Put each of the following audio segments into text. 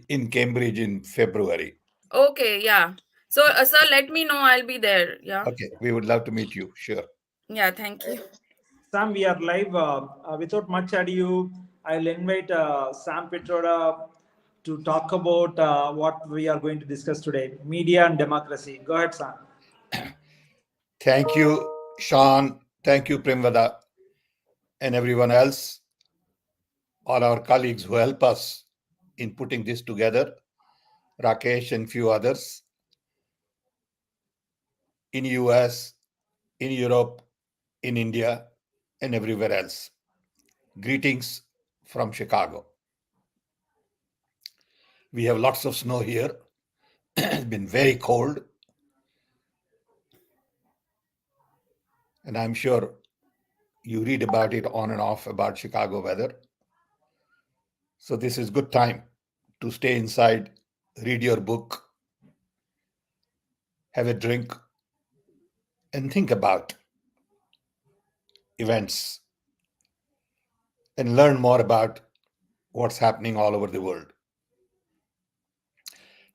in Cambridge in February. Okay, yeah. So, sir, let me know. I'll be there. Yeah. Okay, we would love to meet you. Sure. Yeah, thank you. Sam, we are live. Without much ado, I'll invite Sam Petroda to talk about what we are going to discuss today: media and democracy. Go ahead, Sam. Thank you, Sean. Thank you, Primvada, and everyone else, all our colleagues who help us in putting this together, Rakesh and few others in US, in Europe, in India, and everywhere else. Greetings from Chicago. We have lots of snow here. It's been very cold, and I'm sure you read about it on and off about Chicago weather. So this is good time to stay inside, read your book, have a drink, and think about events and learn more about what's happening all over the world.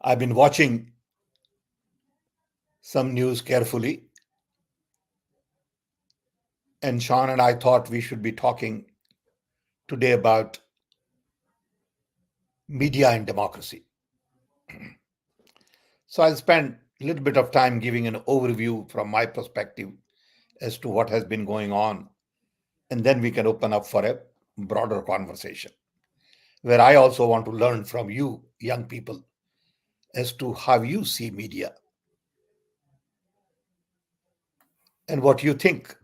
I've been watching some news carefully, and Sean and I thought we should be talking today about media and democracy. So I'll spend a little bit of time giving an overview from my perspective as to what has been going on, and then we can open up for a broader conversation where I also want to learn from you, young people, as to how you see media and what you think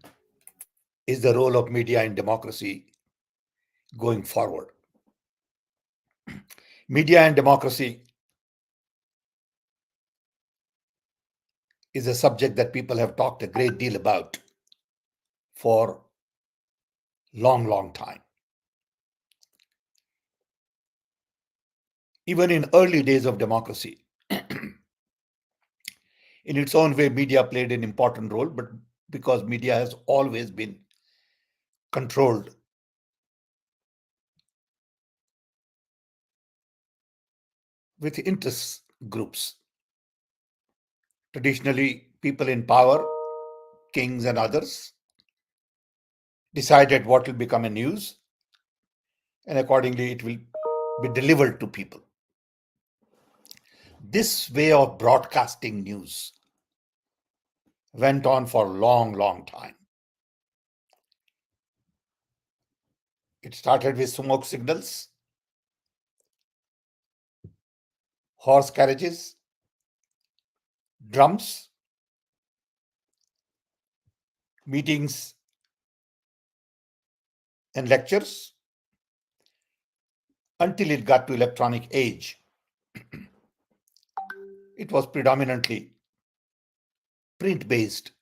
is the role of media in democracy going forward. Media and democracy is a subject that people have talked a great deal about for long, long time. Even in early days of democracy, in its own way, media played an important role, but because media has always been controlled with interest groups. Traditionally, people in power, kings and others, decided what will become a news, and accordingly, it will be delivered to people. This way of broadcasting news went on for a long, long time. It started with smoke signals, horse carriages, drums, meetings, and lectures until it got to electronic age. It was predominantly print-based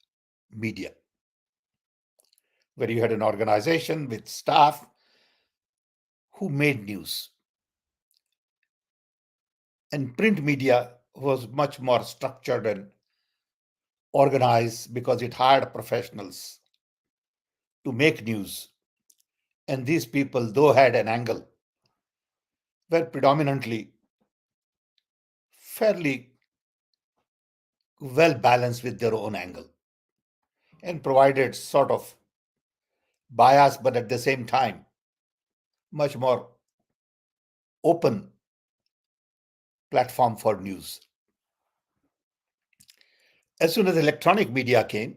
media, where you had an organization with staff who made news. And print media was much more structured and organized because it hired professionals to make news. And these people, though had an angle, were predominantly fairly well balanced with their own angle and provided sort of bias, but at the same time, much more open platform for news. As soon as electronic media came,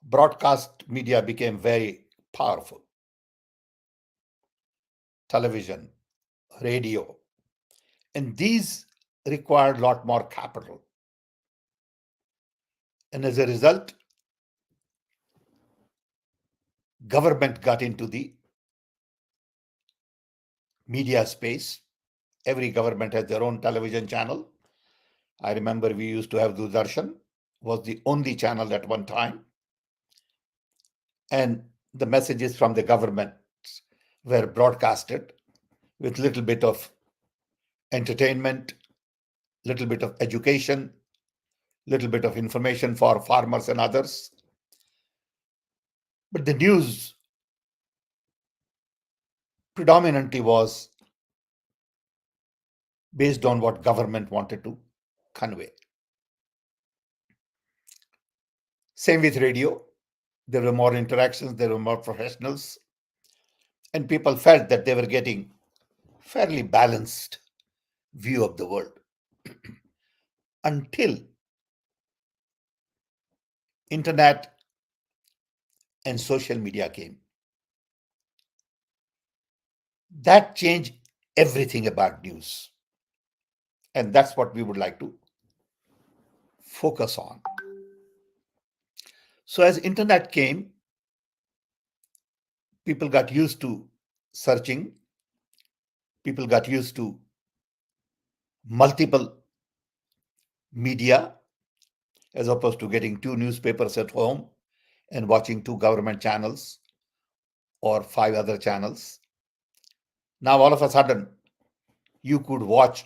broadcast media became very powerful. Television, radio, and these required a lot more capital. And as a result, government got into the media space. Every government has their own television channel. I remember we used to have Doordarshan, was the only channel at one time. And the messages from the government were broadcasted with little bit of entertainment, little bit of education, little bit of information for farmers and others. But the news predominantly was based on what government wanted to convey. Same with radio. There were more interactions, there were more professionals, and people felt that they were getting fairly balanced view of the world until internet and social media came. That changed everything about news. And that's what we would like to focus on. So as internet came, people got used to searching, people got used to multiple media as opposed to getting two newspapers at home and watching two government channels or five other channels. Now all of a sudden you could watch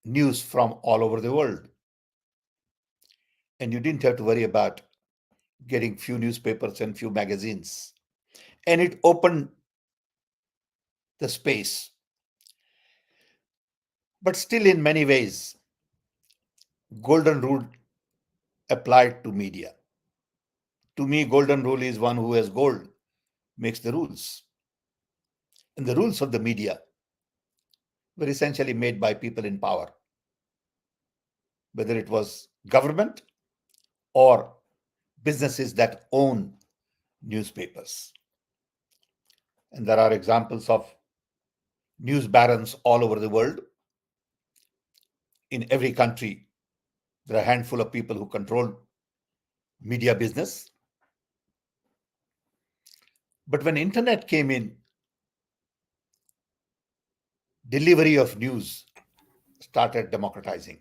news from all over the world, and you didn't have to worry about getting few newspapers and few magazines. And it opened the space. But still, in many ways, golden rule applied to media. To me, golden rule is one who has gold makes the rules. And the rules of the media were essentially made by people in power, whether it was government or businesses that own newspapers. And there are examples of news barons all over the world. In every country, there are a handful of people who control media business. But when internet came in, delivery of news started democratizing.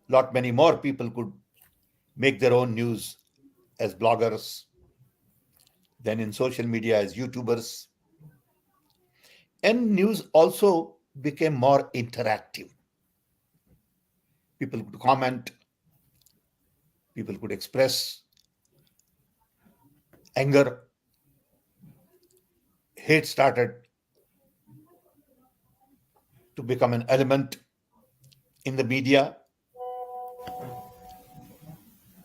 Lot many more people could make their own news as bloggers, then in social media as YouTubers. And news also became more interactive. People could comment, people could express anger, hate started to become an element in the media.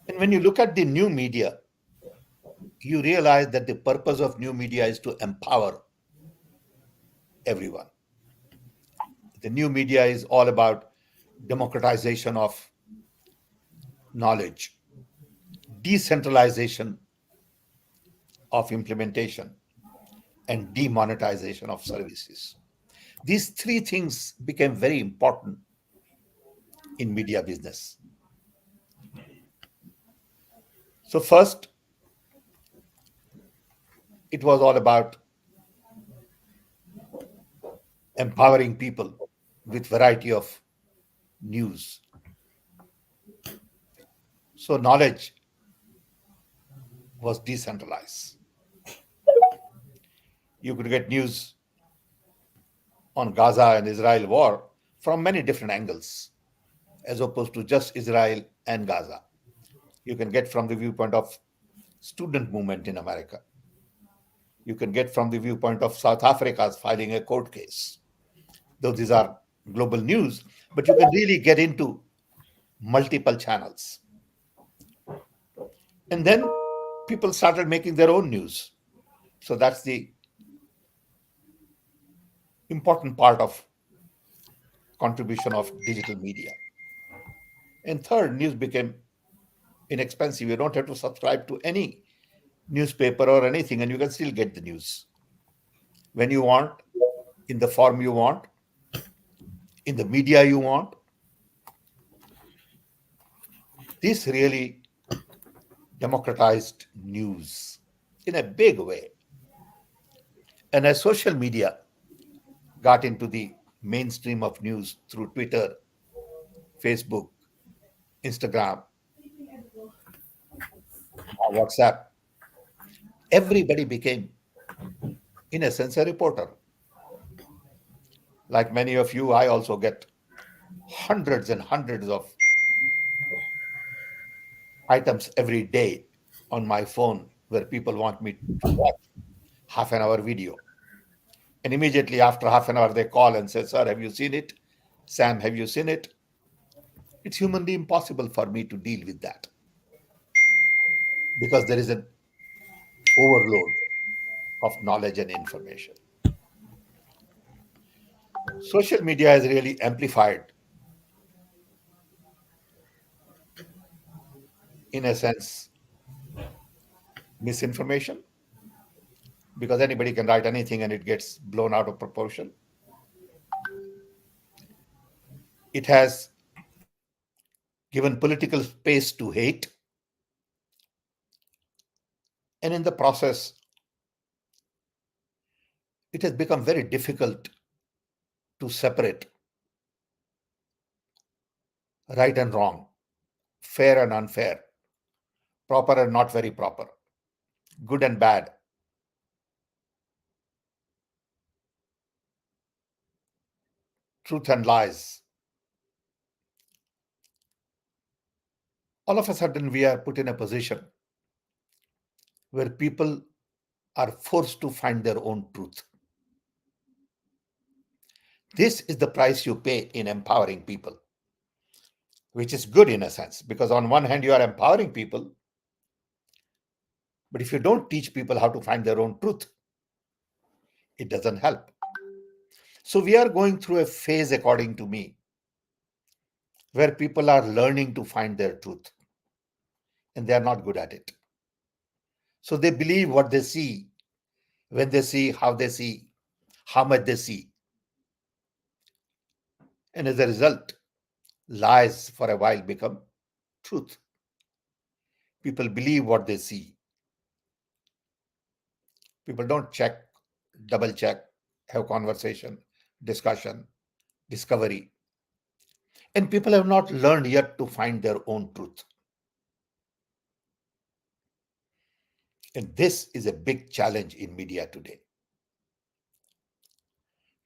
And when you look at the new media, you realize that the purpose of new media is to empower everyone. The new media is all about democratization of knowledge, decentralization of implementation, and demonetization of services. These three things became very important in media business. So first, it was all about empowering people with variety of news. So knowledge was decentralized. You could get news on Gaza and Israel war from many different angles, as opposed to just Israel and Gaza. You can get from the viewpoint of student movement in America. You can get from the viewpoint of South Africa's filing a court case. Though these are global news, but you can really get into multiple channels. And then people started making their own news. So that's the important part of contribution of digital media. And third, news became inexpensive. You don't have to subscribe to any newspaper or anything, and you can still get the news when you want, in the form you want, in the media you want. This really democratized news in a big way. And as social media got into the mainstream of news through Twitter, Facebook, Instagram, WhatsApp, everybody became, in a sense, a reporter. Like many of you, I also get hundreds and hundreds of items every day on my phone where people want me to watch half an hour video. And immediately after half an hour, they call and say, Sir, have you seen it? Sam, have you seen it? It's humanly impossible for me to deal with that because there is an overload of knowledge and information. Social media has really amplified, in a sense, misinformation because anybody can write anything and it gets blown out of proportion. It has given political space to hate, and in the process, it has become very difficult to separate right and wrong, fair and unfair, proper and not very proper, good and bad. Truth and lies. All of a sudden, we are put in a position where people are forced to find their own truth. This is the price you pay in empowering people, which is good in a sense, because on one hand, you are empowering people, but if you don't teach people how to find their own truth, it doesn't help. So we are going through a phase, according to me, where people are learning to find their truth, and they are not good at it. So they believe what they see, when they see, how much they see. And as a result, lies for a while become truth. People believe what they see. People don't check, double check, have conversation, discussion, discovery. And people have not learned yet to find their own truth. And this is a big challenge in media today.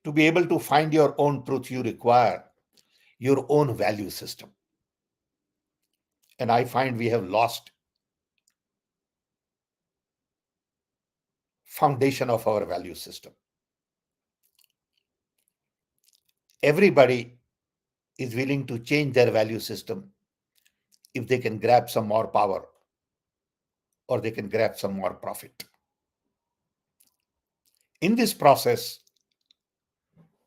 To be able to find your own truth, you require your own value system. And I find we have lost foundation of our value system. Everybody is willing to change their value system if they can grab some more power or they can grab some more profit. In this process,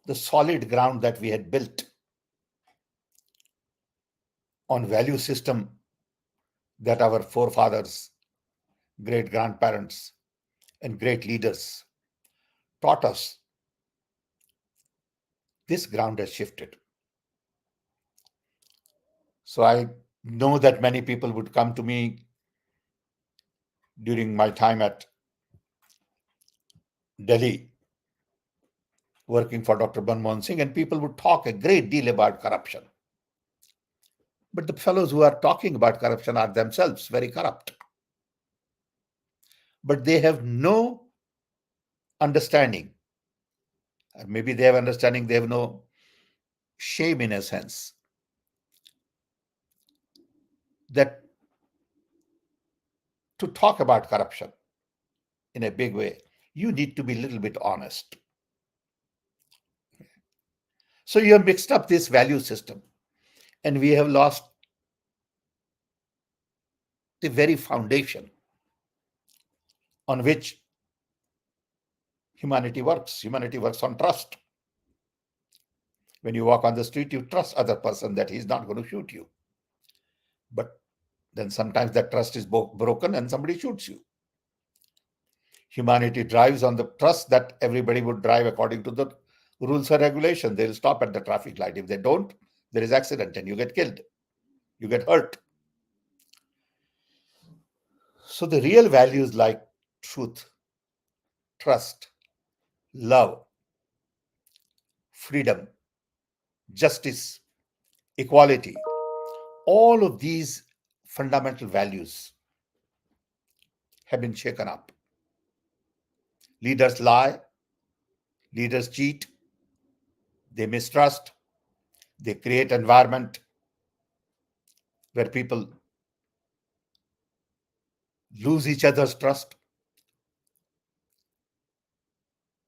the solid ground that we had built on value system that our forefathers, great grandparents, and great leaders taught us, this ground has shifted. So I know that many people would come to me during my time at Delhi, working for Dr. Manmohan Singh, and people would talk a great deal about corruption. But the fellows who are talking about corruption are themselves very corrupt. But they have no understanding. Maybe they have understanding, they have no shame in a sense. That to talk about corruption in a big way, you need to be a little bit honest. So you have mixed up this value system, and we have lost the very foundation on which humanity works. Humanity works on trust. When you walk on the street, you trust other person that he's not going to shoot you. But then sometimes that trust is broken and somebody shoots you. Humanity drives on the trust that everybody would drive according to the rules and regulations. They'll stop at the traffic light. If they don't, there is accident and you get killed. You get hurt. So the real values like truth, trust, love, freedom, justice, equality, all of these fundamental values have been shaken up. Leaders lie, leaders cheat, they mistrust, they create environment where people lose each other's trust.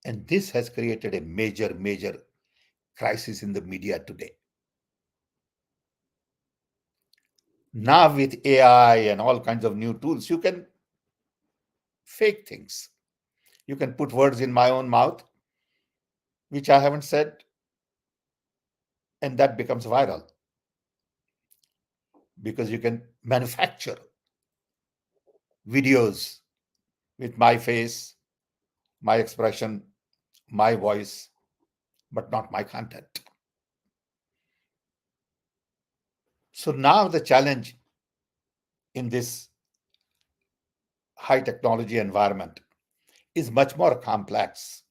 And this has created a major, major crisis in the media today. Now, with AI and all kinds of new tools, you can fake things. You can put words in my own mouth, which I haven't said, and that becomes viral because you can manufacture videos with my face, my expression, my voice, but not my content. So now the challenge in this high technology environment is much more complex.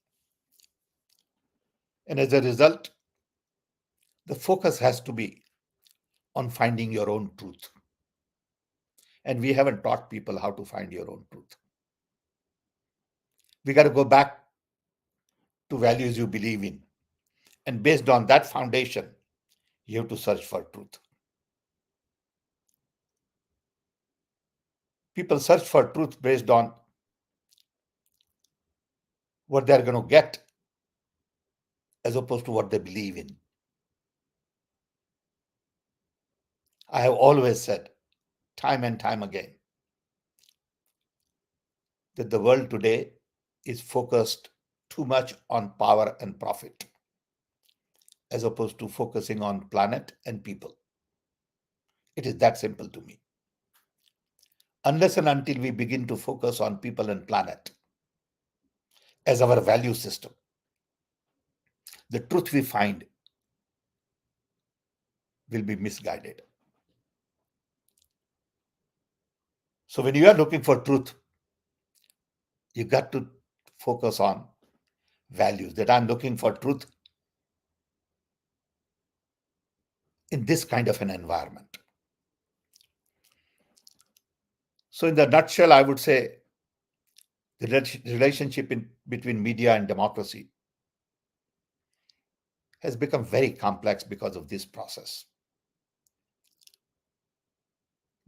And as a result, the focus has to be on finding your own truth. And we haven't taught people how to find your own truth. We got to go back to values you believe in. And based on that foundation, you have to search for truth. People search for truth based on what they're going to get as opposed to what they believe in. I have always said, time and time again, that the world today is focused too much on power and profit, as opposed to focusing on planet and people. It is that simple to me. Unless and until we begin to focus on people and planet as our value system, the truth we find will be misguided. So when you are looking for truth, you got to focus on values, that I'm looking for truth in this kind of an environment. So in the nutshell, I would say the relationship between media and democracy has become very complex because of this process.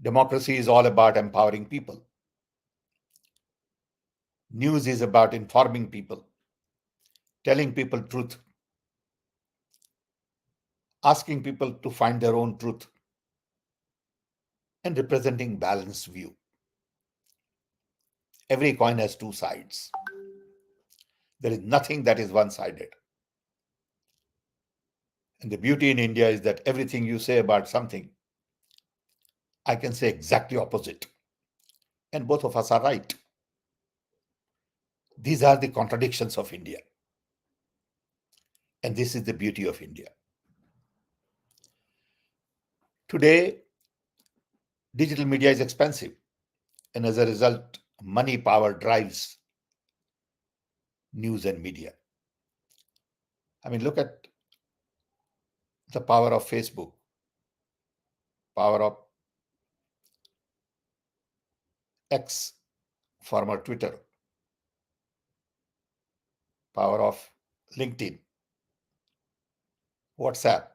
Democracy is all about empowering people. News is about informing people, telling people truth, asking people to find their own truth, and representing balanced view. Every coin has two sides. There is nothing that is one-sided. And the beauty in India is that everything you say about something, I can say exactly opposite. And both of us are right. These are the contradictions of India. And this is the beauty of India. Today, digital media is expensive. And as a result, money power drives news and media. I mean, look at the power of Facebook, power of X, former Twitter, power of LinkedIn, WhatsApp.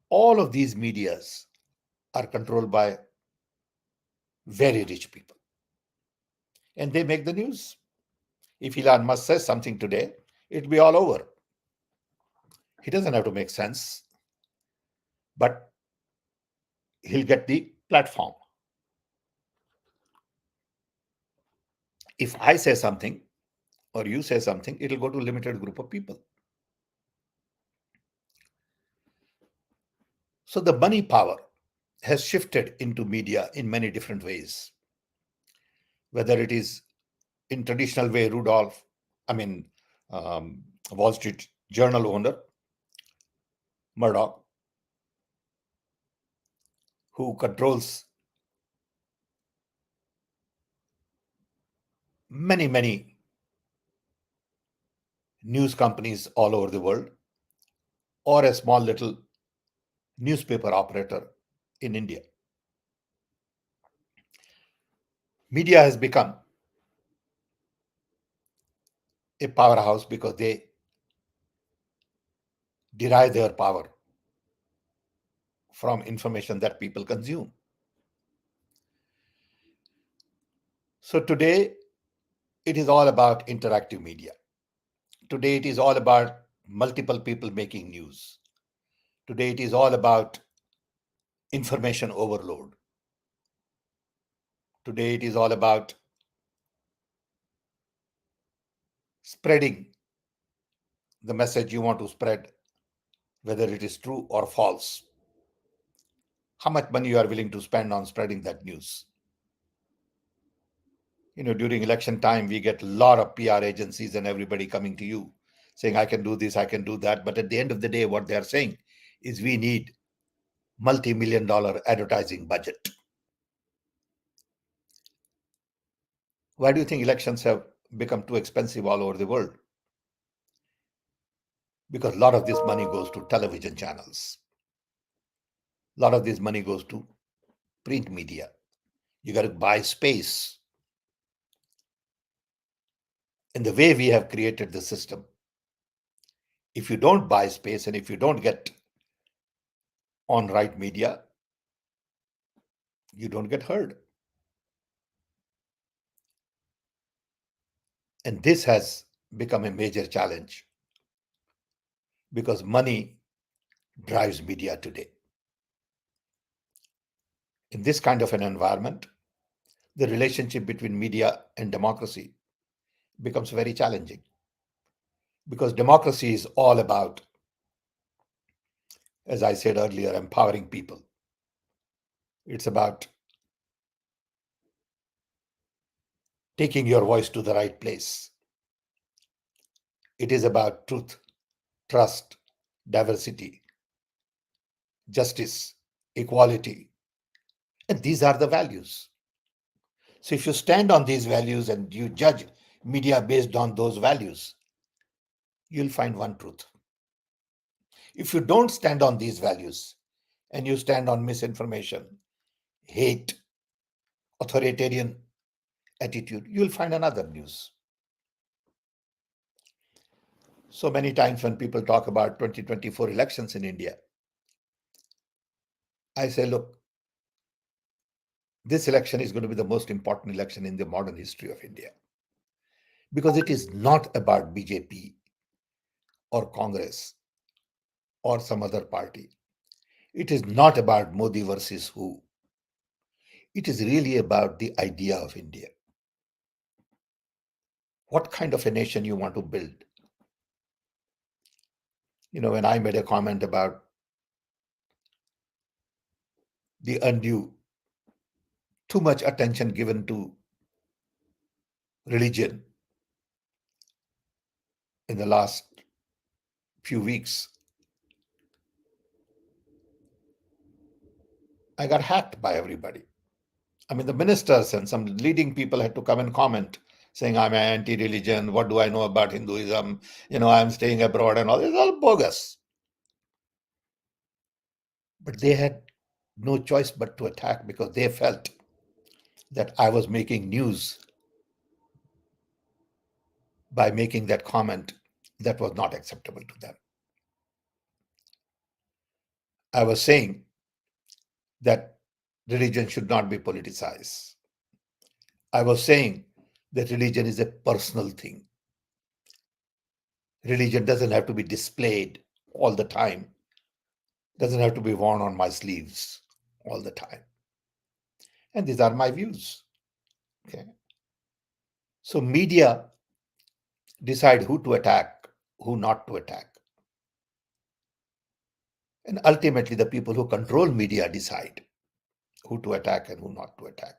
All of these medias are controlled by very rich people. And they make the news. If Elon Musk says something today, it'll be all over. He doesn't have to make sense, but he'll get the platform. If I say something or you say something, it'll go to a limited group of people. So the money power has shifted into media in many different ways. Whether it is in traditional way, Wall Street Journal owner, Murdoch, who controls many, many news companies all over the world, or a small little newspaper operator in India. Media has become a powerhouse because they derive their power from information that people consume. So today, it is all about interactive media. Today, it is all about multiple people making news. Today, it is all about information overload. Today, it is all about spreading the message you want to spread, whether it is true or false. How much money you are willing to spend on spreading that news. During election time, we get a lot of PR agencies and everybody coming to you saying, I can do this, I can do that. But at the end of the day, what they are saying is we need multi-million-dollar advertising budget. Why do you think elections have become too expensive all over the world? Because a lot of this money goes to television channels. A lot of this money goes to print media. You got to buy space. And the way we have created the system, if you don't buy space and if you don't get on right media, you don't get heard. And this has become a major challenge because money drives media today. In this kind of an environment, the relationship between media and democracy becomes very challenging because democracy is all about, as I said earlier, empowering people. It's about taking your voice to the right place. It is about truth, trust, diversity, justice, equality. And these are the values. So if you stand on these values and you judge media based on those values, you'll find one truth. If you don't stand on these values and you stand on misinformation, hate, authoritarian attitude, you'll find another news. So many times when people talk about 2024 elections in India, I say, look, this election is going to be the most important election in the modern history of India because it is not about BJP or Congress or some other party. It is not about Modi versus who. It is really about the idea of India. What kind of a nation you want to build? When I made a comment about the undue, too much attention given to religion in the last few weeks, I got hacked by everybody. I mean, the ministers and some leading people had to come and comment saying, I'm anti-religion. What do I know about Hinduism? I'm staying abroad and all. It's all bogus. But they had no choice but to attack because they felt that I was making news by making that comment that was not acceptable to them. I was saying that religion should not be politicized. I was saying that religion is a personal thing. Religion doesn't have to be displayed all the time, doesn't have to be worn on my sleeves all the time. And these are my views. Okay. So media decide who to attack, who not to attack. And ultimately, the people who control media decide who to attack and who not to attack.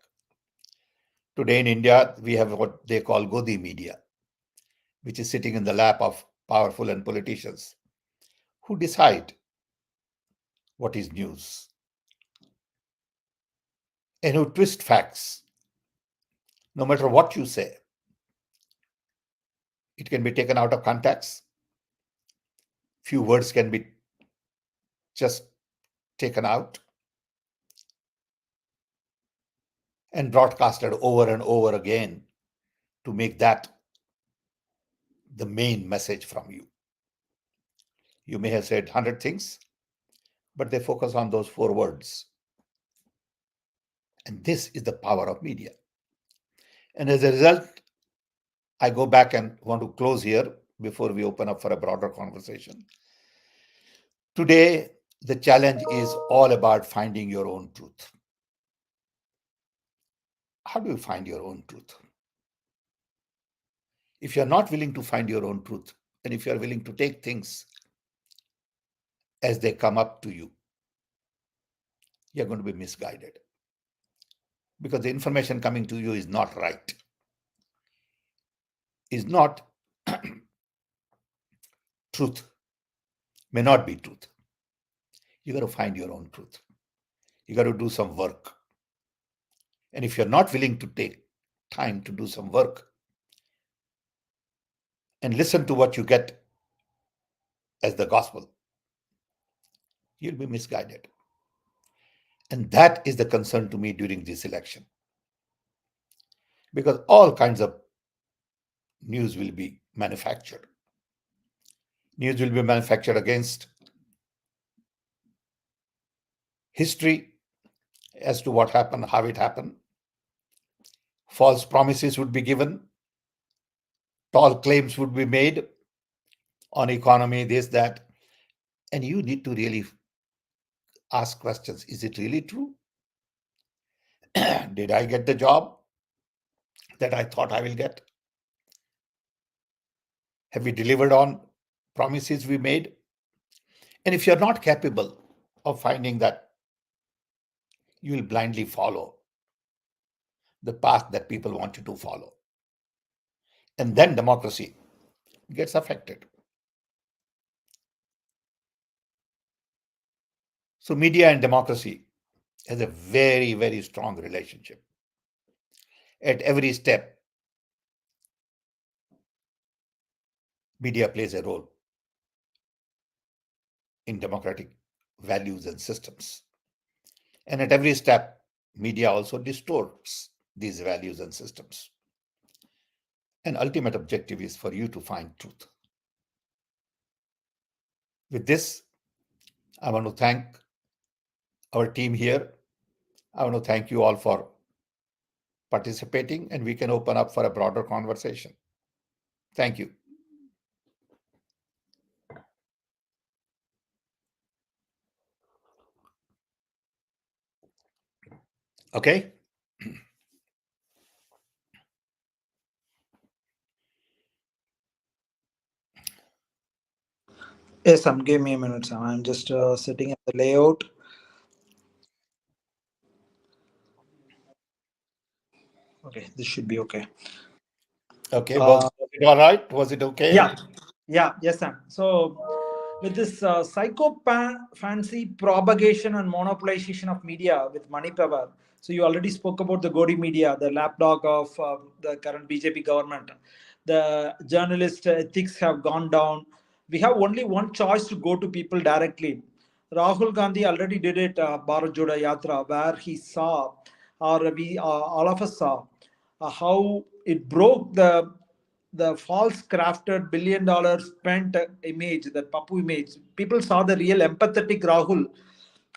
Today in India, we have what they call Godi media, which is sitting in the lap of powerful and politicians who decide what is news and who twist facts. No matter what you say, it can be taken out of context. Few words can be just taken out and broadcasted over and over again to make that the main message from you. You may have said 100 things, but they focus on those 4 words. And this is the power of media. And as a result, I go back and want to close here before we open up for a broader conversation. Today, the challenge is all about finding your own truth. How do you find your own truth? If you're not willing to find your own truth, and if you're willing to take things as they come up to you, you're going to be misguided because the information coming to you is not right, is not truth, may not be truth. You got to find your own truth. You got to do some work. And if you're not willing to take time to do some work and listen to what you get as the gospel, you'll be misguided. And that is the concern to me during this election. Because all kinds of news will be manufactured. News will be manufactured against history as to what happened, how it happened. False promises would be given. Tall claims would be made on economy, this, that. And you need to really ask questions. Is it really true? Did I get the job that I thought I will get? Have we delivered on promises we made? And if you're not capable of finding that, you will blindly follow the path that people want you to follow. And then democracy gets affected. So media and democracy has a very, very strong relationship. At every step, media plays a role in democratic values and systems. And at every step, media also distorts these values and systems. An ultimate objective is for you to find truth. With this, I want to thank our team here. I want to thank you all for participating, and we can open up for a broader conversation. Thank you. Okay. Yes, Sam, give me a minute, Sam. I'm just setting up the layout. Okay, this should be okay. Okay. Was it all right? Was it okay? Yes, Sam. So, with this fancy propagation and monopolization of media with money power, so you already spoke about the Godi media, the lapdog of the current BJP government. The journalist ethics have gone down. We have only one choice to go to people directly. Rahul Gandhi already did it, Bharat Jodo Yatra, where he saw, or we all of us saw, how it broke the false crafted $1 billion spent image, that Papu image. People saw the real empathetic Rahul,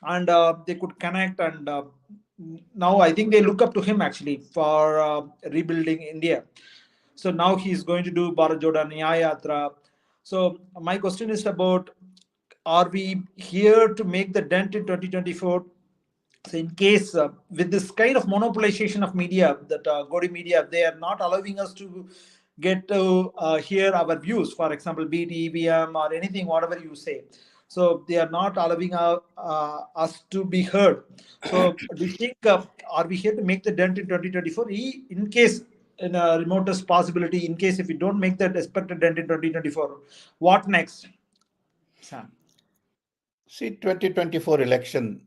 and they could connect. And now I think they look up to him actually for rebuilding India. So now he's going to do Bharat Jodo Yatra. So my question is about: are we here to make the dent in 2024? So in case with this kind of monopolization of media, that Godi media, they are not allowing us to get to hear our views, for example, be it EVM or anything, whatever you say. So they are not allowing us to be heard. So do you think, are we here to make the dent in 2024? In case, in a remotest possibility, in case if we don't make that expected dent in 2024, what next, Sam? See, 2024 election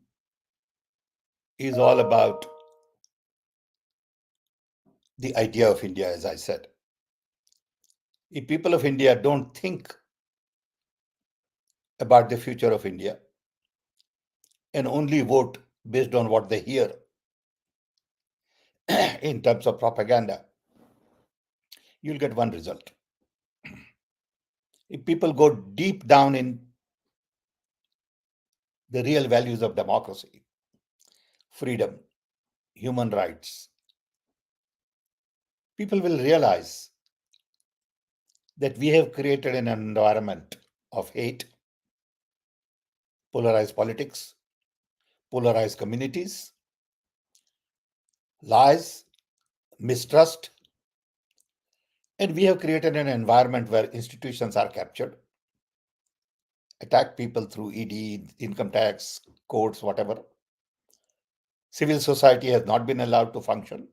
is all about the idea of India, as I said. If people of India don't think about the future of India and only vote based on what they hear in terms of propaganda, you'll get one result. If people go deep down in the real values of democracy, freedom, human rights, people will realize that we have created an environment of hate, polarized politics, polarized communities, lies, mistrust, and we have created an environment where institutions are captured, attack people through ED, income tax, courts, whatever. Civil society has not been allowed to function.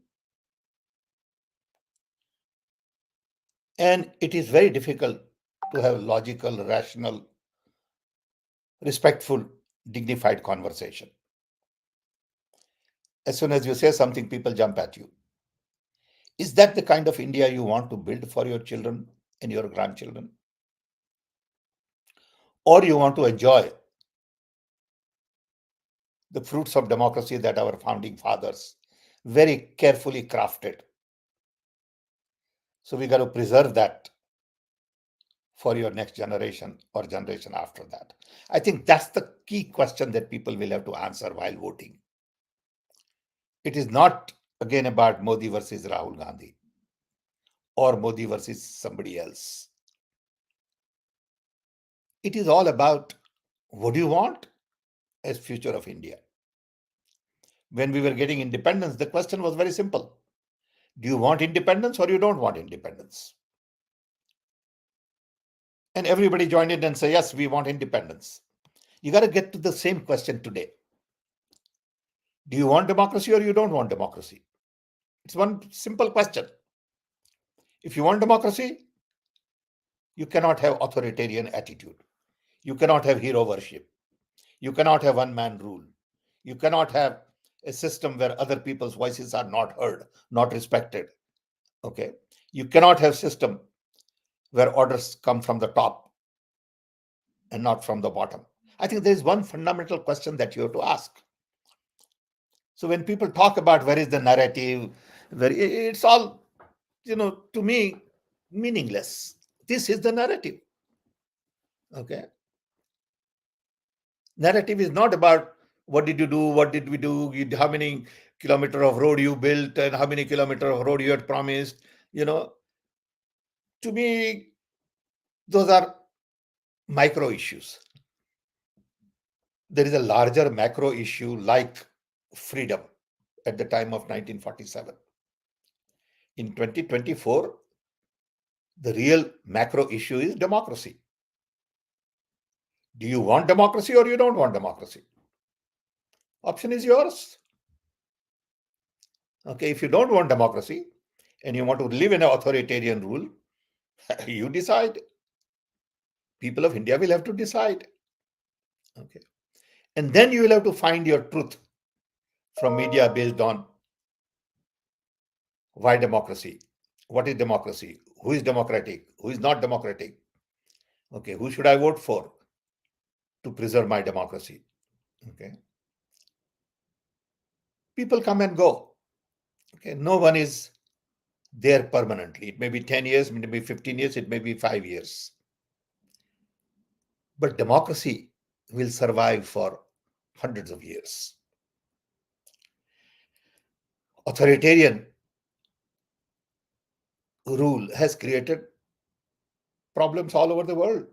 And it is very difficult to have logical, rational, respectful, dignified conversation. As soon as you say something, people jump at you. Is that the kind of India you want to build for your children and your grandchildren? Or you want to enjoy the fruits of democracy that our founding fathers very carefully crafted? So we got to preserve that for your next generation or generation after that. I think that's the key question that people will have to answer while voting. It is not again about Modi versus Rahul Gandhi or Modi versus somebody else. It is all about what do you want as future of India? When we were getting independence, the question was very simple. Do you want independence or you don't want independence? And everybody joined in and said, yes, we want independence. You got to get to the same question today. Do you want democracy or you don't want democracy? It's one simple question. If you want democracy, you cannot have authoritarian attitude. You cannot have hero worship. You cannot have one-man rule. You cannot have a system where other people's voices are not heard, not respected. Okay? You cannot have system where orders come from the top and not from the bottom. I think there is one fundamental question that you have to ask. So when people talk about where is the narrative, it's all, to me, meaningless. This is the narrative. Okay. Narrative is not about what did you do, what did we do, how many kilometer of road you built, and how many kilometer of road you had promised. To me, those are micro issues. There is a larger macro issue like freedom at the time of 1947. In 2024, the real macro issue is democracy. Do you want democracy or you don't want democracy? Option is yours. Okay, if you don't want democracy and you want to live in an authoritarian rule, you decide. People of India will have to decide. Okay. And then you will have to find your truth from media based on why democracy, what is democracy, who is democratic, who is not democratic. Okay, who should I vote for to preserve my democracy? Okay. People come and go. Okay, no one is there permanently. It may be 10 years, it may be 15 years, it may be 5 years. But democracy will survive for hundreds of years. Authoritarian rule has created problems all over the world.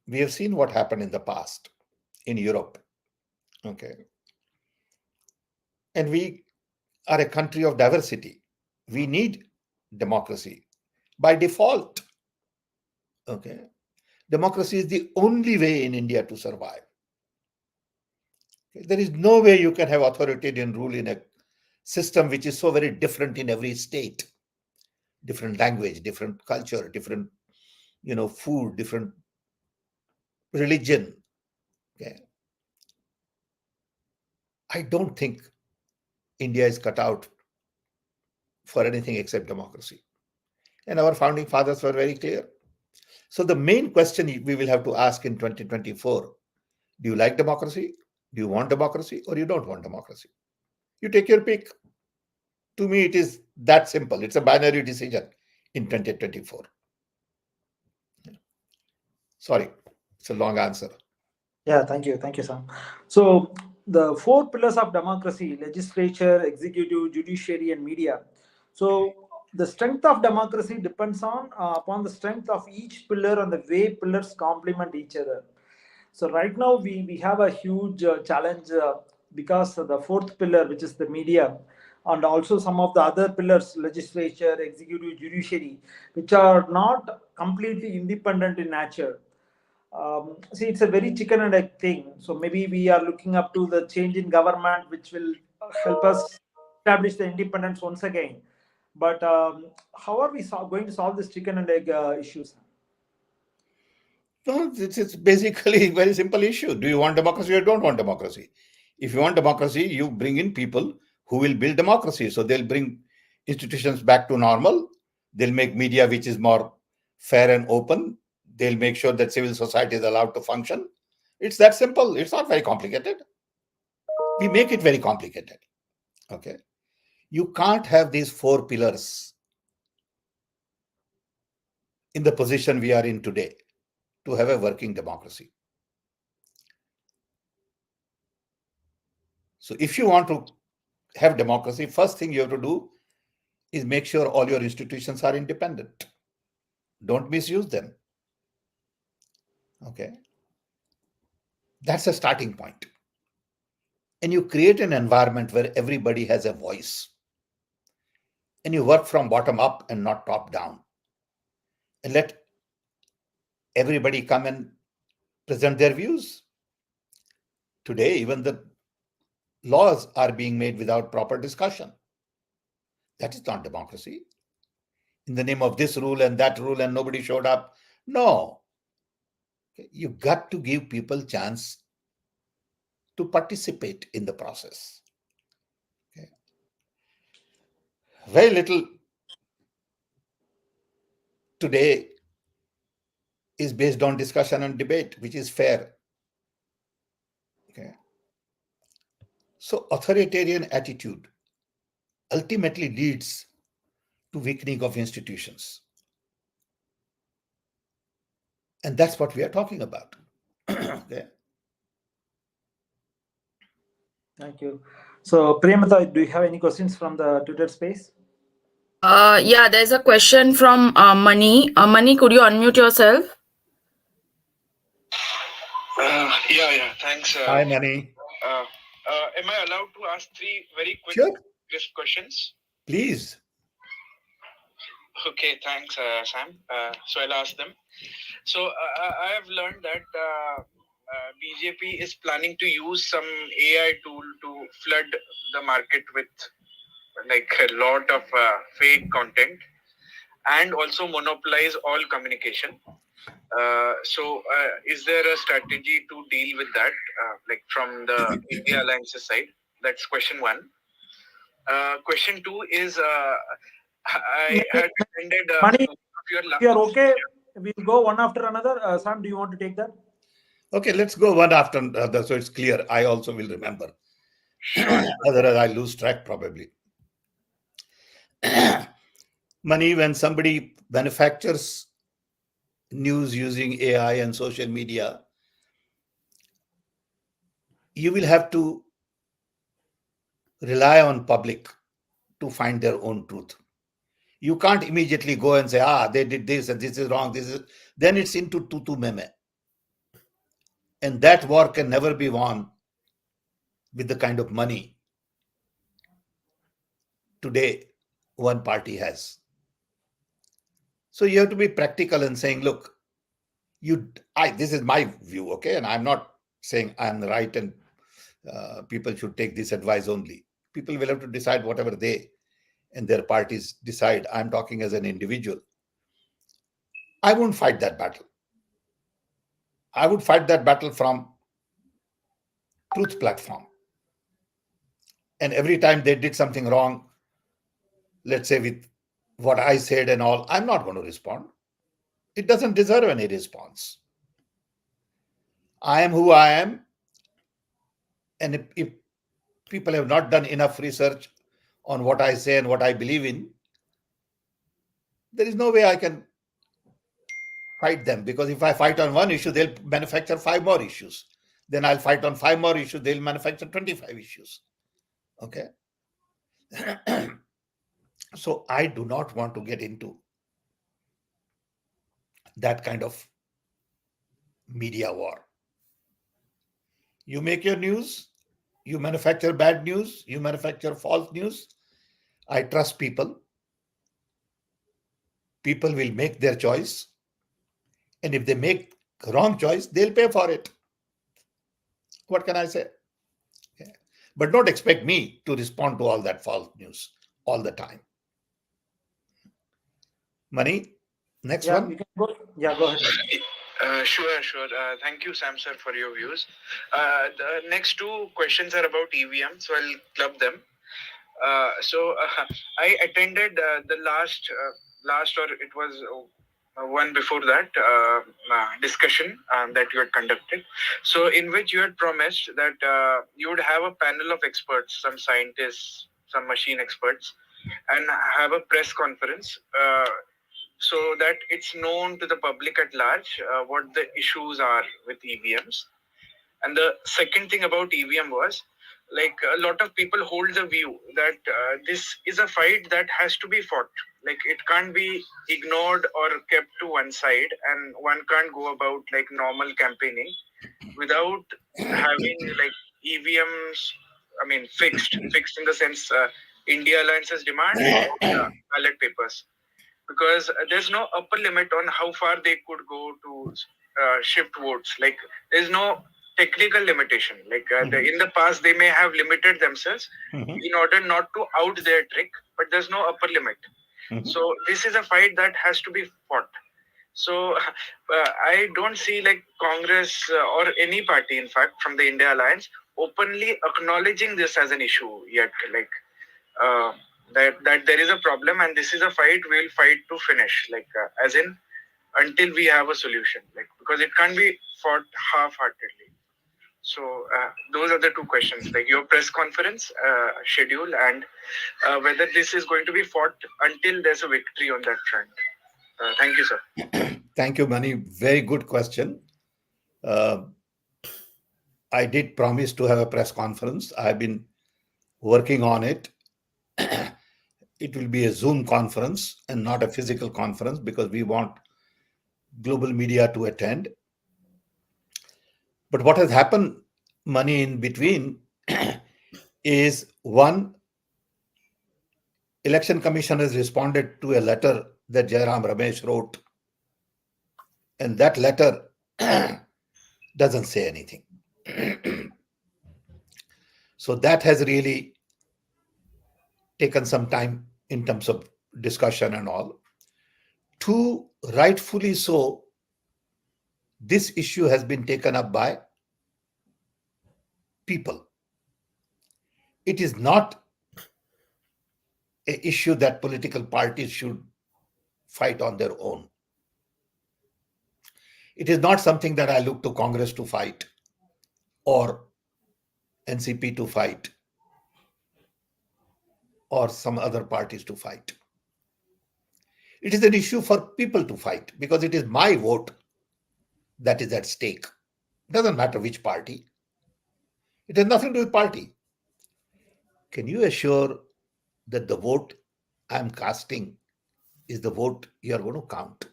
We have seen what happened in the past in Europe. Okay. And we are a country of diversity. We need democracy by default. Okay. Democracy is the only way in India to survive. Okay. There is no way you can have authoritarian rule in a system which is so very different in every state. Different language, different culture, different, food, different religion. Okay. I don't think India is cut out for anything except democracy. And our founding fathers were very clear. So the main question we will have to ask in 2024, do you like democracy? Do you want democracy or you don't want democracy? You take your pick. To me, it is that simple. It's a binary decision in 2024. Sorry, it's a long answer. Yeah, thank you. Thank you, Sam. So the four pillars of democracy: legislature, executive, judiciary, and media. So the strength of democracy depends on upon the strength of each pillar and the way pillars complement each other. So right now we have a huge challenge because of the fourth pillar, which is the media, and also some of the other pillars, legislature, executive, judiciary, which are not completely independent in nature. See, it's a very chicken and egg thing. So maybe we are looking up to the change in government, which will help us establish the independence once again. But how are we going to solve this chicken and egg issues? No, it's basically a very simple issue. Do you want democracy or don't want democracy? If you want democracy, you bring in people who will build democracy. So they'll bring institutions back to normal. They'll make media which is more fair and open. They'll make sure that civil society is allowed to function. It's that simple. It's not very complicated. We make it very complicated. Okay. You can't have these four pillars in the position we are in today to have a working democracy. So if you want to have democracy, first thing you have to do is make sure all your institutions are independent. Don't misuse them. Okay. That's a starting point. And you create an environment where everybody has a voice. And you work from bottom up and not top down. And let everybody come and present their views. Today, even the laws are being made without proper discussion. That is not democracy. In the name of this rule and that rule, and nobody showed up. No. You got to give people chance to participate in the process. Okay. Very little today is based on discussion and debate, which is fair. Okay. So authoritarian attitude ultimately leads to weakening of institutions. And that's what we are talking about. Okay. Thank you. So, Priyamata, do you have any questions from the Twitter space? Yeah, there's a question from Mani. Mani, could you unmute yourself? Yeah. Thanks. Hi, Mani. Am I allowed to ask three very quick Sure. questions? Please. Okay, thanks, Sam. So I'll ask them. So I have learned that BJP is planning to use some AI tool to flood the market with like a lot of fake content and also monopolize all communication. So is there a strategy to deal with that, like from the India Alliance's side? That's question one. Question two is I had attended Mani, your if you are okay, we'll go one after another. Sam, do you want to take that? Okay, let's go one after another so it's clear. I also will remember. Sure. Otherwise, I lose track probably. Money, when somebody manufactures news using AI and social media, you will have to rely on public to find their own truth. You can't immediately go and say, they did this and this is wrong. Then it's into tutu meme. And that war can never be won with the kind of money today one party has. So you have to be practical and saying, look, this is my view, okay? And I'm not saying I'm right and people should take this advice only. People will have to decide whatever they and their parties decide. I'm talking as an individual. I won't fight that battle. I would fight that battle from truth platform. And every time they did something wrong, let's say with what I said and all, I'm not going to respond. It doesn't deserve any response. I am who I am. And if people have not done enough research on what I say and what I believe in, there is no way I can fight them, because if I fight on one issue, they'll manufacture 5 more issues. Then I'll fight on 5 more issues, they'll manufacture 25 issues. Okay. So I do not want to get into that kind of media war. You make your news, you manufacture bad news, you manufacture false news. I trust people. People will make their choice. And if they make wrong choice, they'll pay for it. What can I say? Yeah. But don't expect me to respond to all that false news all the time. Money, next Yeah, one. you can go. Yeah, go ahead. Sure. Thank you, Sam sir, for your views. The next two questions are about EVM, so I'll club them. I attended the last, or it was one before that discussion that you had conducted. So, in which you had promised that you would have a panel of experts, some scientists, some machine experts, and have a press conference. So that it's known to the public at large what the issues are with EVMs. And the second thing about EVM was, like, a lot of people hold the view that this is a fight that has to be fought. Like, it can't be ignored or kept to one side, and one can't go about like normal campaigning without having like EVMs. I mean, fixed in the sense India Alliance's demand on ballot papers, because there's no upper limit on how far they could go to shift votes. Like, there's no technical limitation. Like, in the past, they may have limited themselves in order not to out their trick, but there's no upper limit. So this is a fight that has to be fought. So I don't see like Congress or any party, in fact, from the India Alliance openly acknowledging this as an issue yet. Like, uh, that there is a problem and this is a fight we'll fight to finish, like, as in until we have a solution, like, because it can't be fought half-heartedly. So those are the two questions, like your press conference schedule and whether this is going to be fought until there's a victory on that front. Thank you, sir. Thank you, Mani. Very good question. I did promise to have a press conference. I've been working on it. It will be a Zoom conference and not a physical conference because we want global media to attend. But what has happened, Mani, in between is one, Election Commission has responded to a letter that Jairam Ramesh wrote. And that letter doesn't say anything. So that has really taken some time in terms of discussion and all. Two, rightfully so, this issue has been taken up by people. It is not an issue that political parties should fight on their own. It is not something that I look to Congress to fight or NCP to fight or some other parties to fight. It is an issue for people to fight because it is my vote that is at stake. It doesn't matter which party. It has nothing to do with party. Can you assure that the vote I'm casting is the vote you are going to count?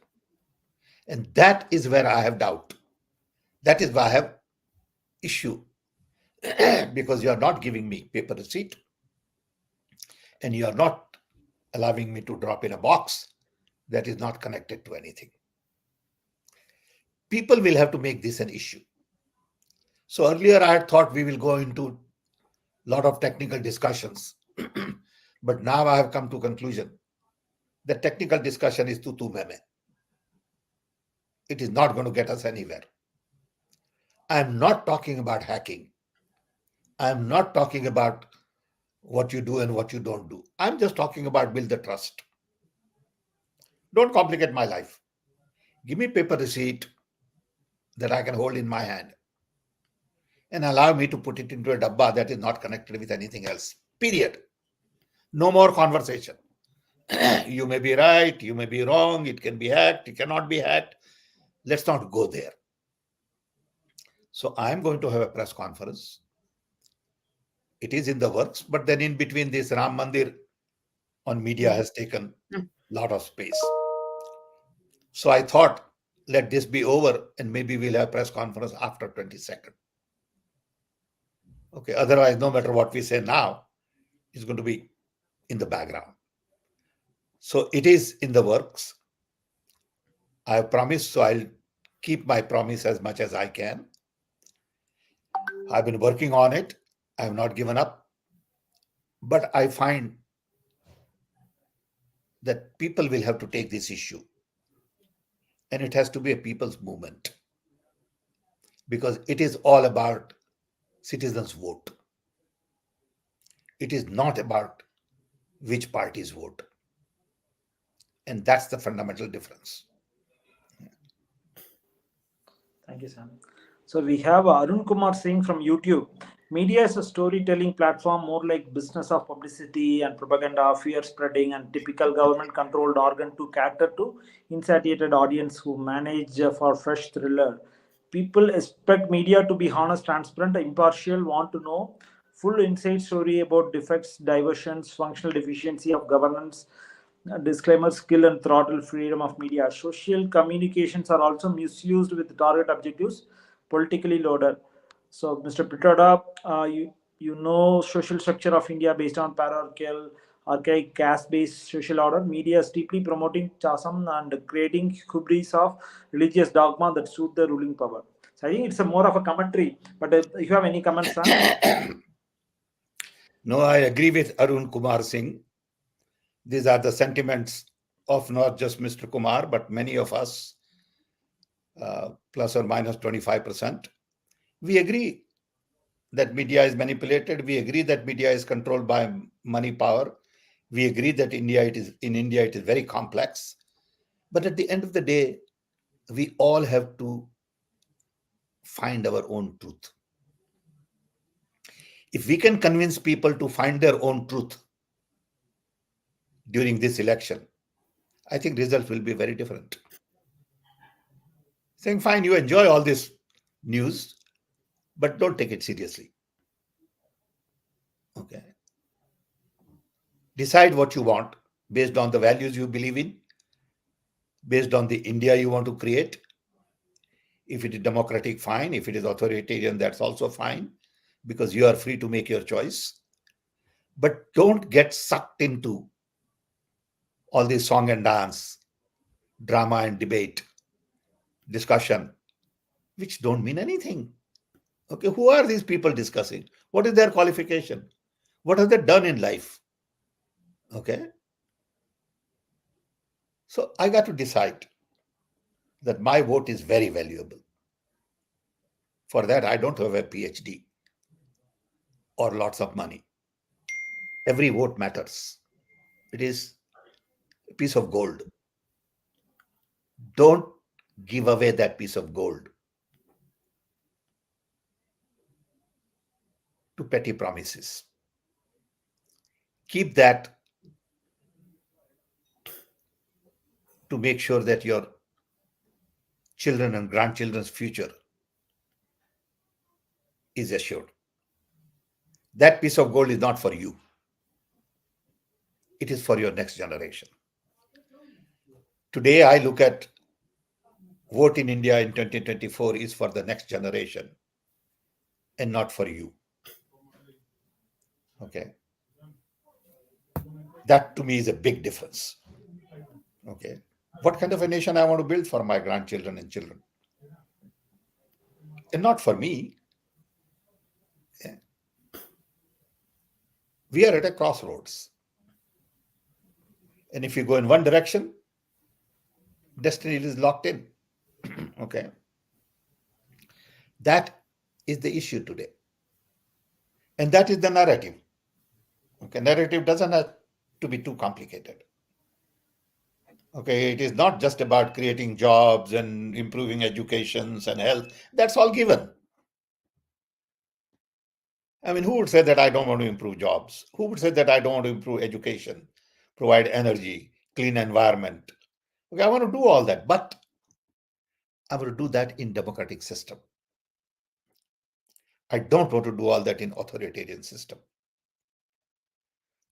And that is where I have doubt. That is why I have issue because you are not giving me paper receipt and you are not allowing me to drop in a box that is not connected to anything. People will have to make this an issue. So earlier I had thought we will go into a lot of technical discussions. But now I have come to conclusion that technical discussion is tu meme. It is not going to get us anywhere. I am not talking about hacking. I am not talking about what you do and what you don't do. I'm just talking about build the trust. Don't complicate my life. Give me paper receipt that I can hold in my hand and allow me to put it into a dabba that is not connected with anything else. Period. No more conversation. You may be right, you may be wrong, it can be hacked, it cannot be hacked. Let's not go there. So I am going to have a press conference. It is in the works, but then in between this Ram Mandir on media has taken a lot of space. So I thought, let this be over and maybe we'll have press conference after 22nd. Okay, otherwise, no matter what we say now, it's going to be in the background. So it is in the works. I have promised, so I'll keep my promise as much as I can. I've been working on it. I have not given up. But I find that people will have to take this issue. And it has to be a people's movement. Because it is all about citizens' vote. It is not about which parties vote. And that's the fundamental difference. Thank you, Sam. So we have Arun Kumar Singh from YouTube. Media is a storytelling platform more like business of publicity and propaganda, fear spreading, and typical government-controlled organ to cater to insatiated audience who manage for fresh thriller. People expect media to be honest, transparent, impartial, want to know full inside story about defects, diversions, functional deficiency of governance, disclaimer, skill and throttle freedom of media. Social communications are also misused with target objectives, politically loaded. So, Mr. Pitroda, you know social structure of India based on patriarchal, archaic caste-based social order. Media is deeply promoting chasm and creating hubris of religious dogma that suit the ruling power. So I think it's a more of a commentary. But if you have any comments, Sam? No, I agree with Arun Kumar Singh. These are the sentiments of not just Mr. Kumar, but many of us, plus or minus 25%. We agree that media is manipulated. We agree that media is controlled by money power. We agree that in India it is very complex. But at the end of the day, we all have to find our own truth. If we can convince people to find their own truth during this election, I think results will be very different. Saying, fine, you enjoy all this news, but don't take it seriously. Okay. Decide what you want based on the values you believe in, based on the India you want to create. If it is democratic, fine. If it is authoritarian, that's also fine, because you are free to make your choice. But don't get sucked into all this song and dance, drama and debate, discussion, which don't mean anything. Okay, who are these people discussing? What is their qualification? What have they done in life? Okay. So I got to decide that my vote is very valuable. For that, I don't have a PhD or lots of money. Every vote matters. It is a piece of gold. Don't give away that piece of gold to petty promises. Keep that to make sure that your children and grandchildren's future is assured. That piece of gold is not for you. It is for your next generation. Today, I look at vote in India in 2024 is for the next generation and not for you. Okay. That to me is a big difference. Okay. What kind of a nation I want to build for my grandchildren and children? And not for me. Yeah. We are at a crossroads. And if you go in one direction, destiny is locked in. Okay. That is the issue today. And that is the narrative. Okay. Narrative doesn't have to be too complicated. Okay. It is not just about creating jobs and improving educations and health. That's all given. I mean, who would say that I don't want to improve jobs? Who would say that I don't want to improve education, provide energy, clean environment? Okay, I want to do all that, but I want to do that in democratic system. I don't want to do all that in authoritarian system.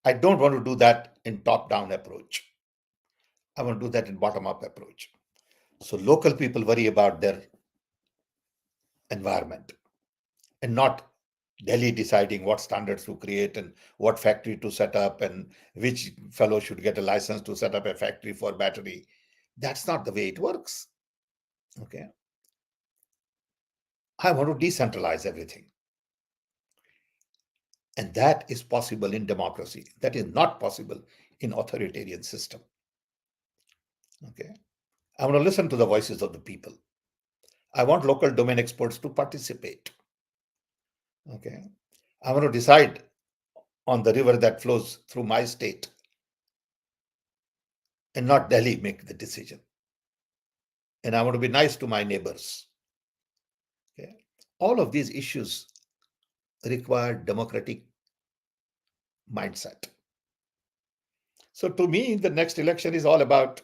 I don't want to do that in top-down approach. I want to do that in bottom-up approach. So local people worry about their environment and not Delhi deciding what standards to create and what factory to set up and which fellow should get a license to set up a factory for battery. That's not the way it works. Okay. I want to decentralize everything. And that is possible in democracy. That is not possible in authoritarian system. Okay. I want to listen to the voices of the people. I want local domain experts to participate. Okay. I want to decide on the river that flows through my state and not Delhi make the decision. And I want to be nice to my neighbors. Okay. All of these issues require democratic mindset. So to me, the next election is all about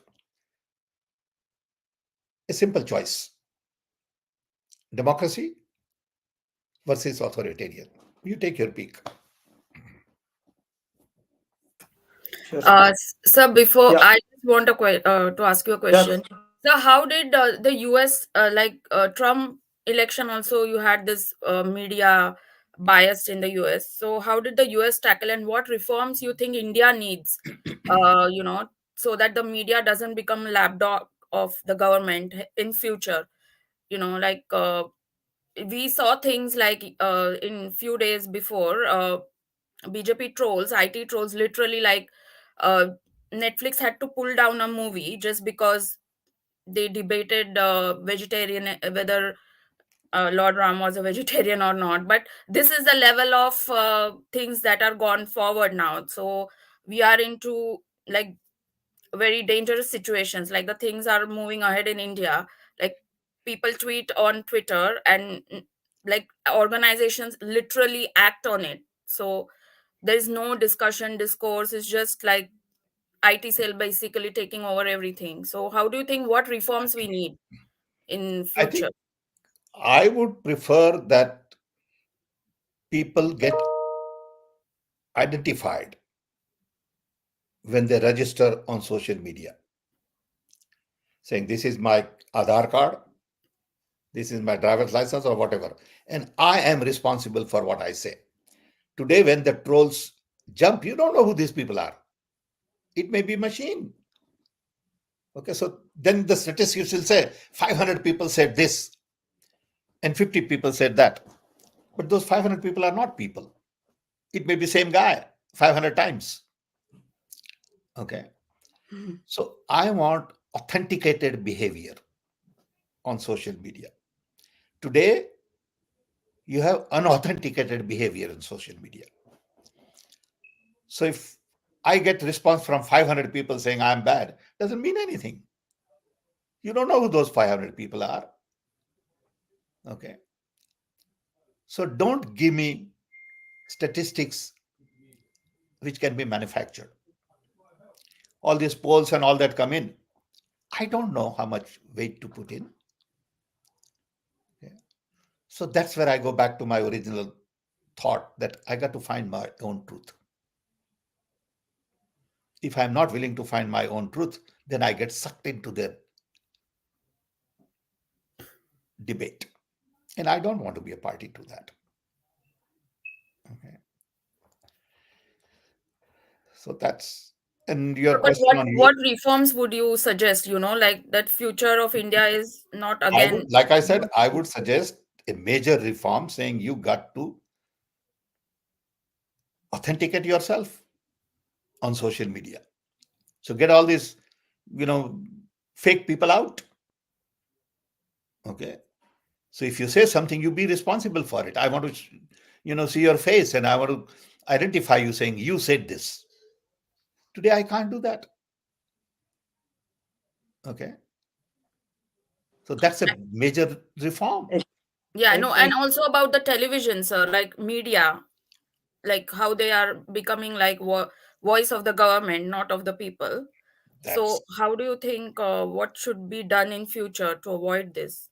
a simple choice: democracy versus authoritarian. You take your pick. Sure, sir. Sir, before Yeah. I just want to ask you a question. Yes. So, how did the US, Trump election also, you had this media bias in the US. So, how did the US tackle and what reforms you think India needs, so that the media doesn't become lapdog of the government in future? We saw things like in few days before BJP trolls, IT trolls, literally uh, Netflix had to pull down a movie just because they debated vegetarian whether Lord Ram was a vegetarian or not. But this is the level of things that are gone forward now. So we are into like very dangerous situations. Like the things are moving ahead in India. Like people tweet on Twitter and like organizations literally act on it. So there's no discussion discourse, it's just like IT cell basically taking over everything. So how do you think, what reforms we need in I think future? I would prefer that people get identified when they register on social media, saying this is my Aadhaar card, this is my driver's license, or whatever, and I am responsible for what I say. Today, when the trolls jump, you don't know who these people are. It may be machine. Okay, so then the statistics will say 500 people said this and 50 people said that. But those 500 people are not people. It may be same guy 500 times. Okay. Mhm. So I want authenticated behavior on social media. Today, you have unauthenticated behavior on social media. So if I get response from 500 people saying I'm bad, doesn't mean anything. You don't know who those 500 people are. Okay. So don't give me statistics which can be manufactured. All these polls and all that come in. I don't know how much weight to put in. Okay. So that's where I go back to my original thought that I got to find my own truth. If I'm not willing to find my own truth, then I get sucked into their debate. And I don't want to be a party to that. Okay. So that's, and your But question on you, what reforms would you suggest? Like that future of India is not I again. would, like I said, I would suggest a major reform saying you got to authenticate yourself on social media. So get all these, you know, fake people out. Okay. So if you say something, you be responsible for it. I want to, see your face and I want to identify you saying you said this. Today I can't do that. Okay. So that's a major reform. Yeah, no, and Ex- also about the television, sir, like media, like how they are becoming like voice of the government, not of the people. That's So how do you think what should be done in future to avoid this?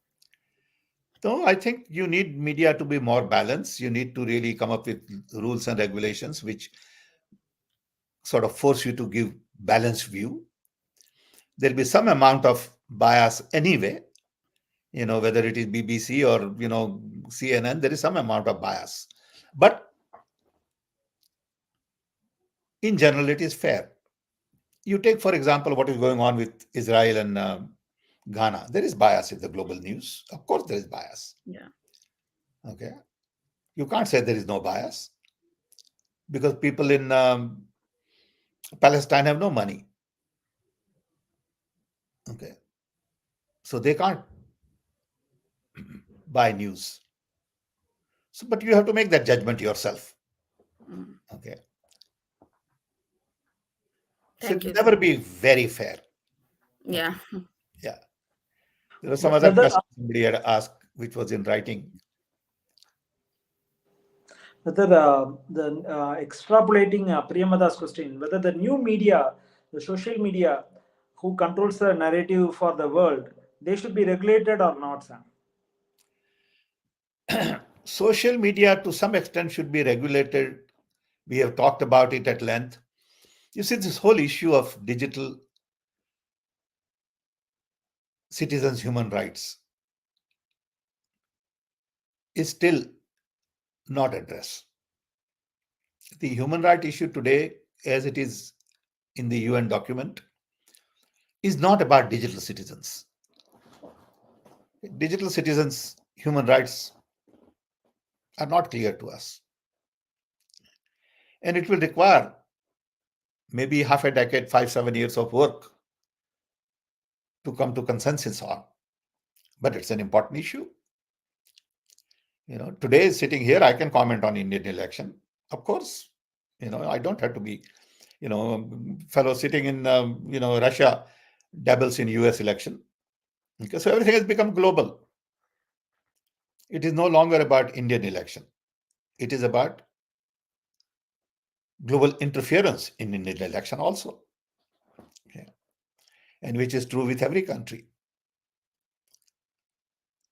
No, I think you need media to be more balanced. You need to really come up with rules and regulations which sort of force you to give balanced view. There'll be some amount of bias anyway, whether it is BBC or, CNN, there is some amount of bias. But in general, it is fair. You take, for example, what is going on with Israel and Ghana. There is bias in the global news. Of course, there is bias. Yeah. Okay. You can't say there is no bias because people in Palestine have no money. Okay. So they can't buy news. So, but you have to make that judgment yourself. Okay. So Thank it will you, never sir. be very fair. Yeah. Yeah. There was some other Whether question somebody had asked, which was in writing. whether the extrapolating Priyamada's question, whether the new media, the social media, who controls the narrative for the world, they should be regulated or not, Sam? Social media, to some extent, should be regulated. We have talked about it at length. You see, this whole issue of digital citizens' human rights is still not addressed. The human right issue today, as it is in the UN document, is not about digital citizens. Digital citizens' human rights are not clear to us. And it will require maybe half a decade, 5-7 years of work to come to consensus on. But it's an important issue. Today sitting here, I can comment on Indian election. Of course, I don't have to be, fellow sitting in, Russia dabbles in US election. Okay, so everything has become global. It is no longer about Indian election. It is about global interference in Indian election also. Okay. And which is true with every country.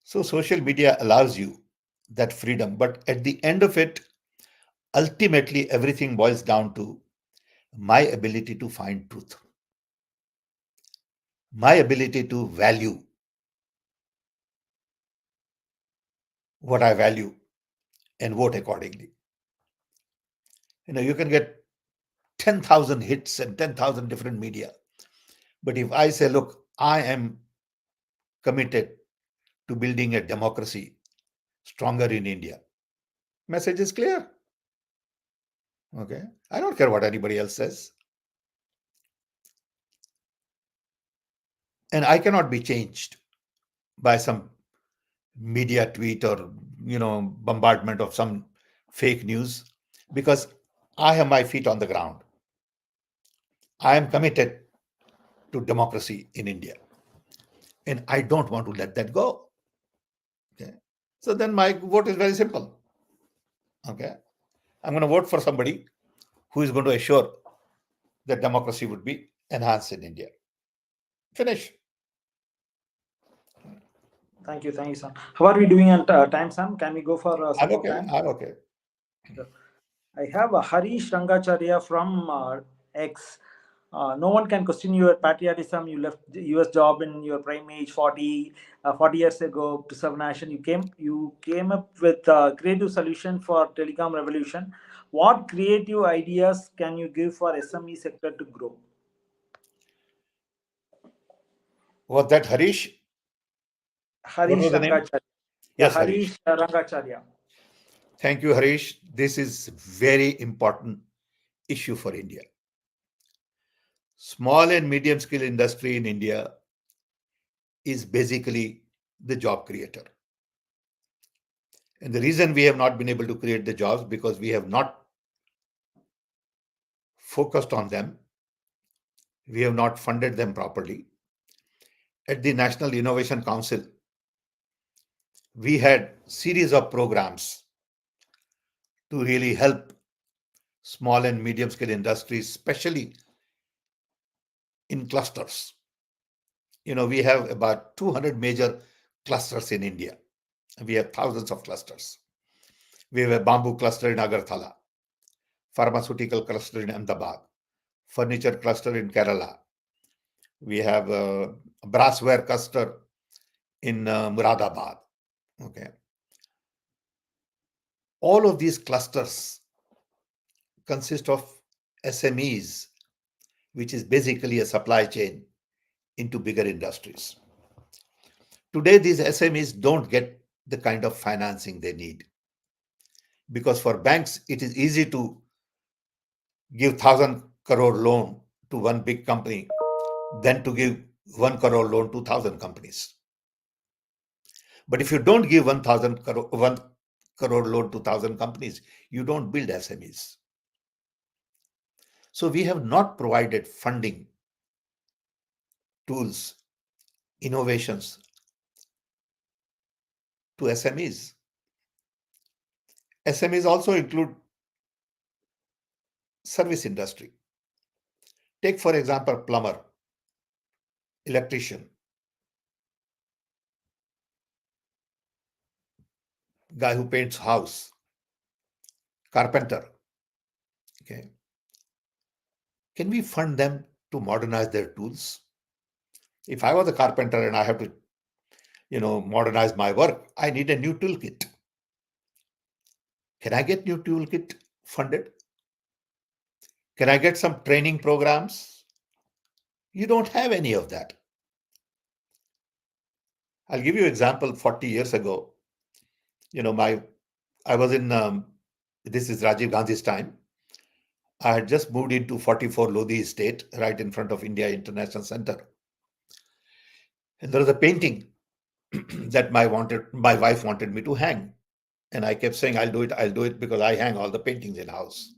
So social media allows you that freedom, but at the end of it, ultimately everything boils down to my ability to find truth, my ability to value what I value and vote accordingly. You can get 10,000 hits and 10,000 different media. But if I say, look, I am committed to building a democracy stronger in India, message is clear. Okay. I don't care what anybody else says. And I cannot be changed by some media tweet or, bombardment of some fake news because I have my feet on the ground. I am committed to democracy in India. And I don't want to let that go. Okay. So then my vote is very simple. Okay. I'm going to vote for somebody who is going to assure that democracy would be enhanced in India. Finish. Thank you, Sam. How are we doing on time, Sam? Can we go for some more time? I'm okay. I have a Harish Rangacharya from X. No one can question your patriotism. You left the US job in your prime age, 40 years ago, to serve nation. You came up with a creative solution for telecom revolution. What creative ideas can you give for SME sector to grow? Was that Harish? What Harish was the name? Rangacharya. Yes, Harish Rangacharya. Thank you, Harish. This is very important issue for India. Small and medium scale industry in India is basically the job creator. And the reason we have not been able to create the jobs because we have not focused on them. We have not funded them properly. At the National Innovation Council, we had series of programs to really help small and medium scale industries, especially in clusters. We have about 200 major clusters in India. We have thousands of clusters. We have a bamboo cluster in Agartala, pharmaceutical cluster in Ahmedabad, furniture cluster in Kerala. We have a brassware cluster in Muradabad. Okay. All of these clusters consist of SMEs, which is basically a supply chain into bigger industries. Today, these SMEs don't get the kind of financing they need, because for banks, it is easy to give 1,000 crore loan to one big company than to give 1 crore loan to 1,000 companies. But if you don't give 1 crore loan to 1,000 companies, you don't build SMEs. So we have not provided funding, tools, innovations to SMEs. SMEs also include service industry. Take, for example, plumber, electrician, guy who paints house, carpenter. Okay. Can we fund them to modernize their tools? If I was a carpenter and I have to, modernize my work, I need a new toolkit. Can I get new toolkit funded? Can I get some training programs? You don't have any of that. I'll give you an example. 40 years ago, I was in, this is Rajiv Gandhi's time. I had just moved into 44 Lodi Estate, right in front of India International Center. And there was a painting that my wife wanted me to hang. And I kept saying, I'll do it because I hang all the paintings in house.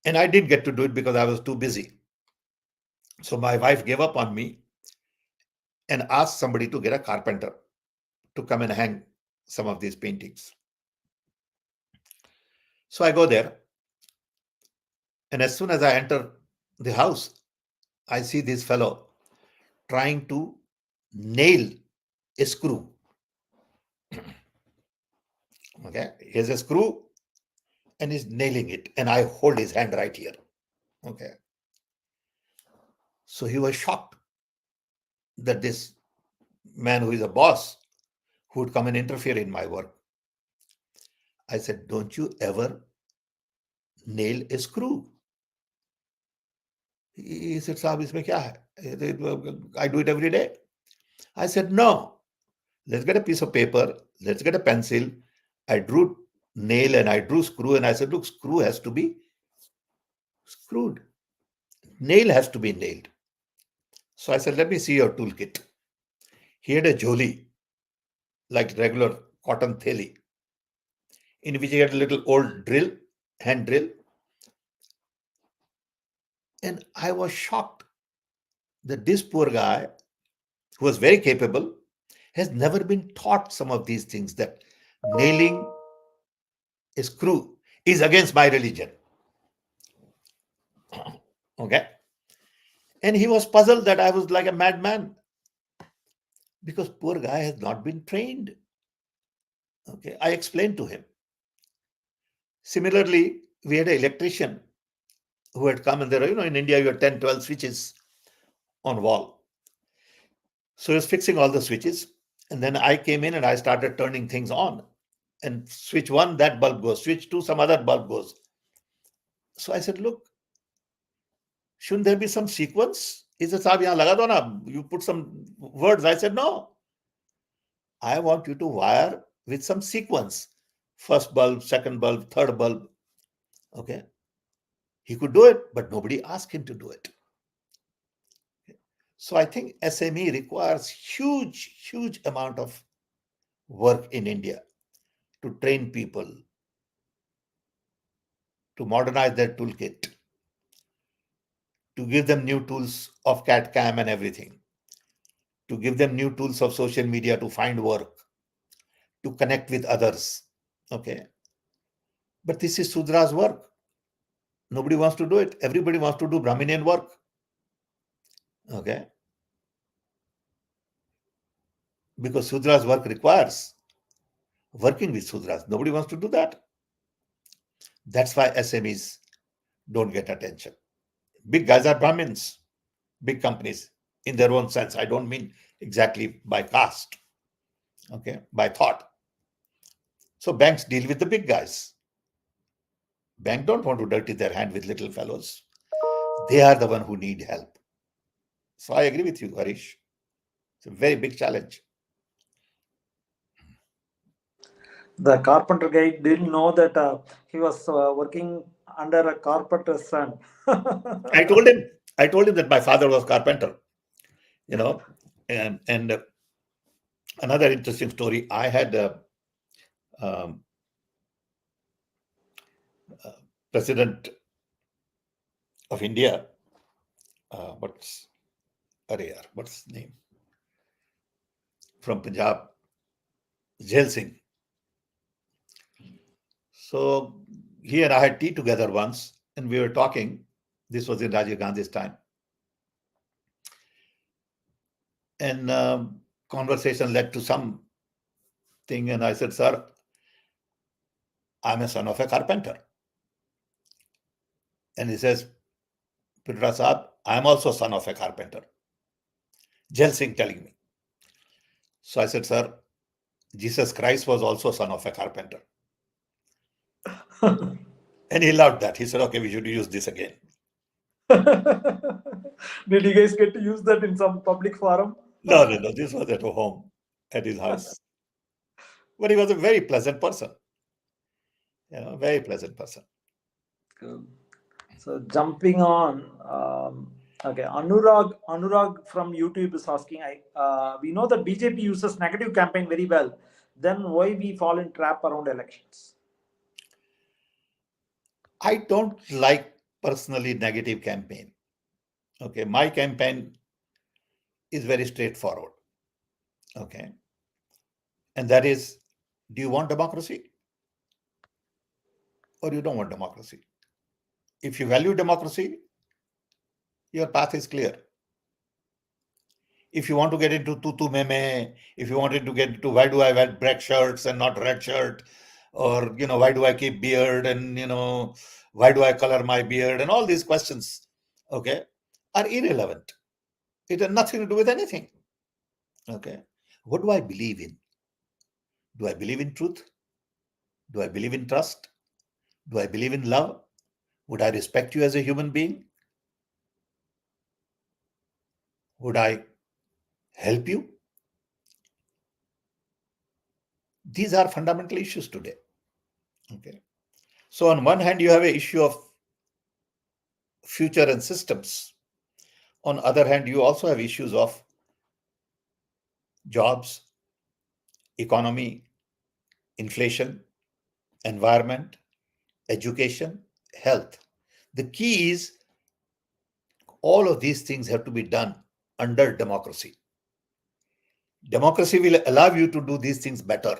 And I didn't get to do it because I was too busy. So my wife gave up on me and asked somebody to get a carpenter to come and hang some of these paintings. So I go there. And as soon as I enter the house, I see this fellow trying to nail a screw. Okay, here's a screw and he's nailing it, and I hold his hand right here. Okay. So he was shocked that this man who is a boss who would come and interfere in my work. I said, don't you ever nail a screw? He said, Saab, isme kya hai? I do it every day. I said, no. Let's get a piece of paper. Let's get a pencil. I drew nail and I drew screw, and I said, look, screw has to be screwed. Nail has to be nailed. So I said, let me see your toolkit. He had a joli, like regular cotton theli, in which he had a little old drill, hand drill. And I was shocked that this poor guy, who was very capable, has never been taught some of these things, that nailing a screw is against my religion. Okay. And he was puzzled that I was like a madman, because poor guy has not been trained. Okay. I explained to him. Similarly, we had an electrician who had come, and there are, in India, you have 10, 12 switches on wall. So he was fixing all the switches. And then I came in and I started turning things on. And switch one, that bulb goes. Switch two, some other bulb goes. So I said, look, shouldn't there be some sequence? He said, Saab, yahan laga do na. You put some words. I said, no. I want you to wire with some sequence. First bulb, second bulb, third bulb. Okay. He could do it, but nobody asked him to do it. So I think SME requires huge amount of work in India to train people, to modernize their toolkit, to give them new tools of CAD CAM and everything, to give them new tools of social media to find work, to connect with others. Okay. But this is Sudra's work. Nobody wants to do it. Everybody wants to do Brahminian work. Okay. Because Sudra's work requires working with Sudras. Nobody wants to do that. That's why SMEs don't get attention. Big guys are Brahmins, big companies in their own sense. I don't mean exactly by caste, okay, by thought. So banks deal with the big guys. Bank don't want to dirty their hand with little fellows. They are the one who need help. So I agree with you, Harish. It's a very big challenge. The carpenter guy didn't know that he was working under a carpenter's son. I told him that my father was carpenter, you know, and another interesting story. I had um, President of India. What's what's his name? From Punjab, Jail Singh. So he and I had tea together once, and we were talking. This was in Rajiv Gandhi's time, and conversation led to some thing, and I said, "Sir, I'm a son of a carpenter." And he says, "Pitra Saab, I'm also son of a carpenter." Jail Singh telling me. So I said, "Sir, Jesus Christ was also son of a carpenter." And he loved that. He said, "Okay, we should use this again." Did you guys get to use that in some public forum? No. This was at home, at his house. But he was a very pleasant person. Very pleasant person. Cool. So jumping on, okay, Anurag from YouTube is asking. We know that BJP uses negative campaign very well. Then why we fall in trap around elections? I don't like personally negative campaign. Okay, my campaign is very straightforward. Okay, and that is, do you want democracy or you don't want democracy? If you value democracy, your path is clear. If you want to get into tutu meme, if you wanted to get into why do I wear black shirts and not red shirt, or why do I keep beard, and why do I color my beard, and all these questions, okay, are irrelevant. It has nothing to do with anything. Okay, what do I believe in? Do I believe in truth? Do I believe in trust? Do I believe in love? Would I respect you as a human being? Would I help you? These are fundamental issues today. Okay. So on one hand, you have an issue of future and systems. On the other hand, you also have issues of jobs, economy, inflation, environment, education, health. The key is all of these things have to be done under democracy. Democracy will allow you to do these things better.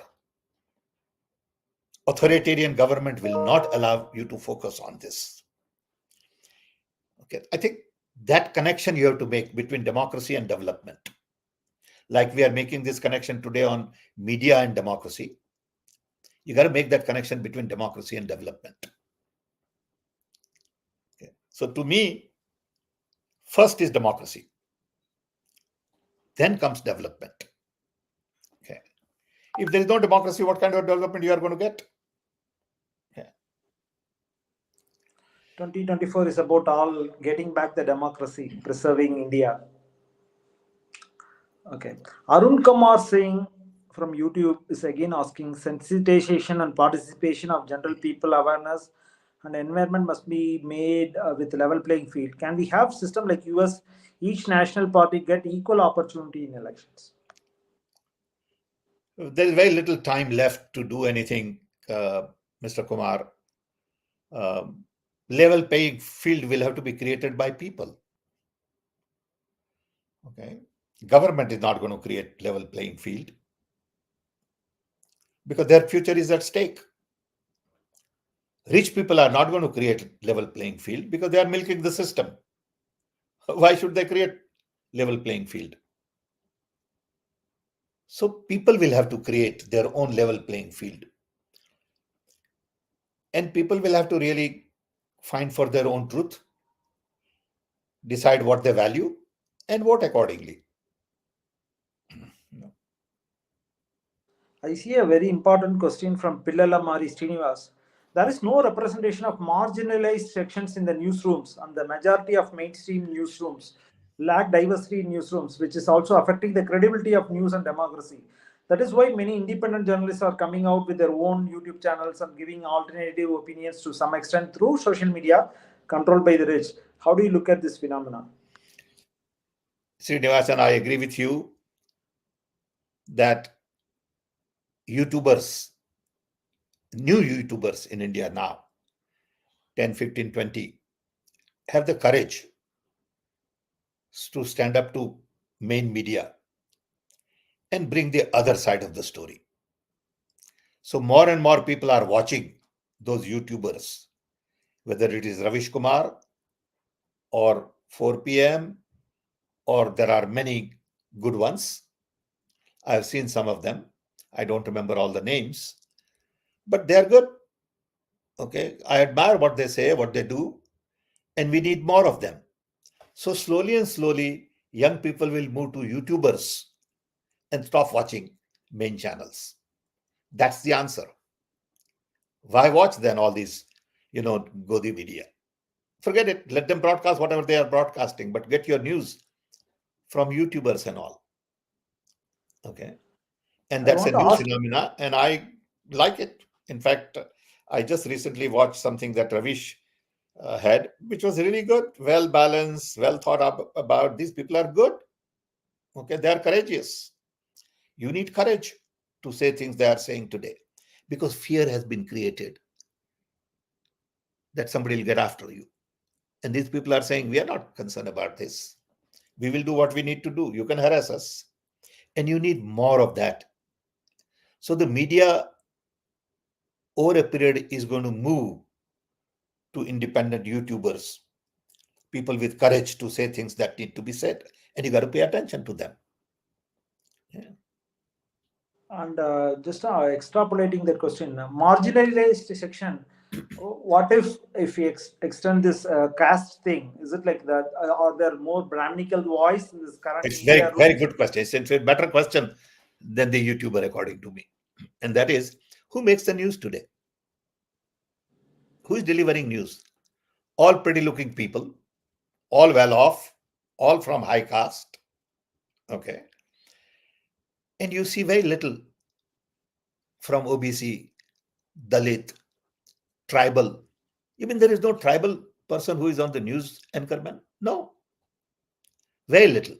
Authoritarian government will not allow you to focus on this. Okay, I think that connection you have to make between democracy and development. Like we are making this connection today on media and democracy. You got to make that connection between democracy and development. Okay. So to me, first is democracy. Then comes development. Okay. If there is no democracy, what kind of development you are going to get? 2024 is about all getting back the democracy, preserving India. Okay. Arun Kumar Singh from YouTube is again asking, sensitization and participation of general people, awareness and environment must be made with level playing field. Can we have system like US, each national party get equal opportunity in elections? There is very little time left to do anything, Mr. Kumar. Level playing field will have to be created by people. Okay, government is not going to create level playing field because their future is at stake. Rich people are not going to create level playing field because they are milking the system. Why should they create level playing field? So people will have to create their own level playing field. And people will have to really find for their own truth, decide what they value, and vote accordingly. I see a very important question from Pillala Mari Srinivas. There is no representation of marginalized sections in the newsrooms, and the majority of mainstream newsrooms lack diversity in newsrooms, which is also affecting the credibility of news and democracy. That is why many independent journalists are coming out with their own YouTube channels and giving alternative opinions to some extent through social media controlled by the rich. How do you look at this phenomenon? Srinivasan, I agree with you that YouTubers, new YouTubers in India now, 10, 15, 20, have the courage to stand up to main media and bring the other side of the story. So more and more people are watching those YouTubers, whether it is Ravish Kumar or 4 p.m., or there are many good ones. I've seen some of them. I don't remember all the names, but they're good. Okay. I admire what they say, what they do, and we need more of them. So slowly and slowly, young people will move to YouTubers and stop watching main channels. That's the answer. Why watch then all these, Godi media? Forget it. Let them broadcast whatever they are broadcasting, but get your news from YouTubers and all. Okay. And I that's a want to new ask. phenomena, and I like it. In fact, I just recently watched something that Ravish had, which was really good, well balanced, well thought up about. These people are good. Okay. They are courageous. You need courage to say things they are saying today, because fear has been created that somebody will get after you. And these people are saying, we are not concerned about this. We will do what we need to do. You can harass us. And you need more of that. So the media over a period is going to move to independent YouTubers, people with courage to say things that need to be said. And you got to pay attention to them. Yeah. And just extrapolating that question, marginalized section. What if we extend this caste thing? Is it like that? Are there more Brahminical voice in this current It's media very, very rooms? good question. It's a better question than the YouTuber, according to me. And that is, who makes the news today? Who is delivering news? All pretty looking people, all well off, all from high caste. Okay. And you see very little from OBC, Dalit, tribal. You mean there is no tribal person who is on the news anchorman? No, very little.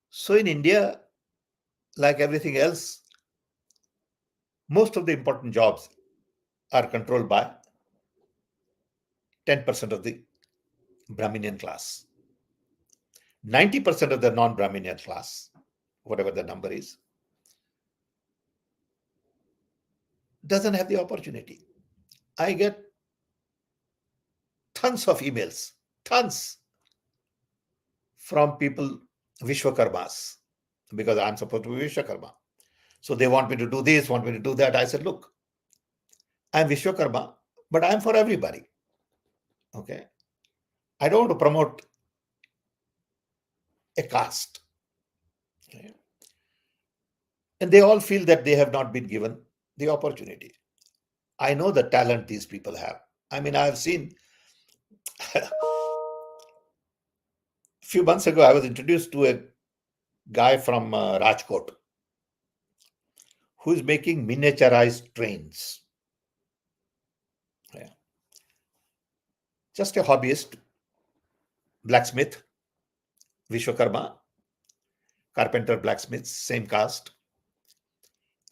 So in India, like everything else, most of the important jobs are controlled by 10% of the Brahminian class, 90% of the non Brahminian class, whatever the number is, doesn't have the opportunity. I get tons of emails, tons from people, Vishwakarmas, because I'm supposed to be Vishwakarma. So they want me to do this, want me to do that. I said, look, I'm Vishwakarma, but I'm for everybody. Okay. I don't want to promote a caste. Okay. And they all feel that they have not been given the opportunity. I know the talent these people have. I mean, I have seen a few months ago, I was introduced to a guy from Rajkot who is making miniaturized trains. Yeah. Just a hobbyist, blacksmith, Vishwakarma, carpenter, blacksmith, same caste.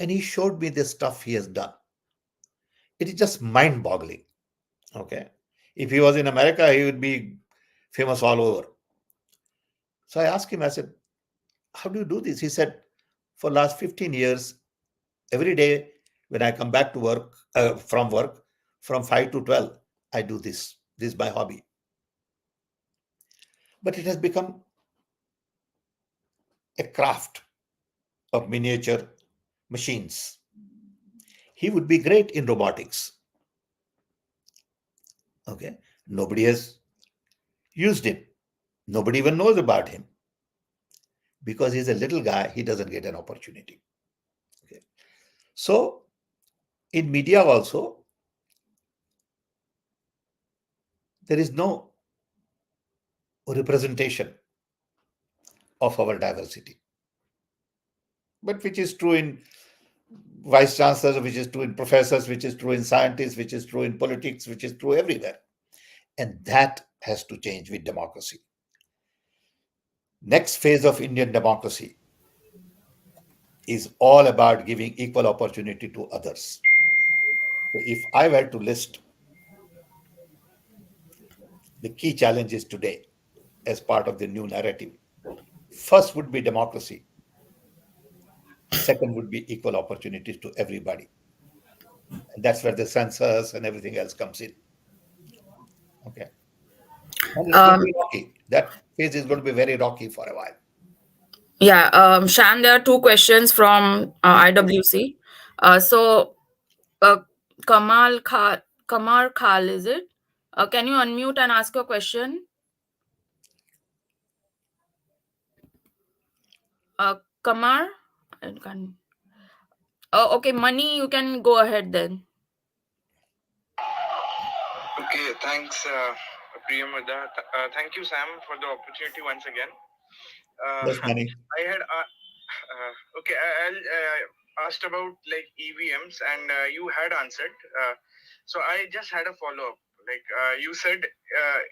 And he showed me the stuff he has done. It is just mind boggling. Okay. If he was in America, he would be famous all over. So I asked him, I said, how do you do this? He said, for last 15 years, every day when I come back to work, from 5 to 12, I do this. This is my hobby. But it has become a craft of miniature machines. He would be great in robotics. Okay, nobody has used him. Nobody even knows about him because he's a little guy. He doesn't get an opportunity. Okay, so in media also there is no representation of our diversity, but which is true in vice chancellors, which is true in professors, which is true in scientists, which is true in politics, which is true everywhere. And that has to change with democracy. Next phase of Indian democracy is all about giving equal opportunity to others. So if I were to list the key challenges today as part of the new narrative, first would be democracy, second would be equal opportunities to everybody. And that's where the census and everything else comes in. Okay. And it's going to Um, be rocky. That phase is going to be very rocky for a while. yeah, Shan, there are two questions from IWC. So, uh, Kamar Khal, is it? Can you unmute and ask your question? Kamar? I can't. Oh, okay, Money, you can go ahead then. Okay, thanks, Priyamada. Thank you, Sam, for the opportunity once again. Yes, Mani. I had okay. I'll asked about like EVMs, and you had answered. So I just had a follow up. Like you said,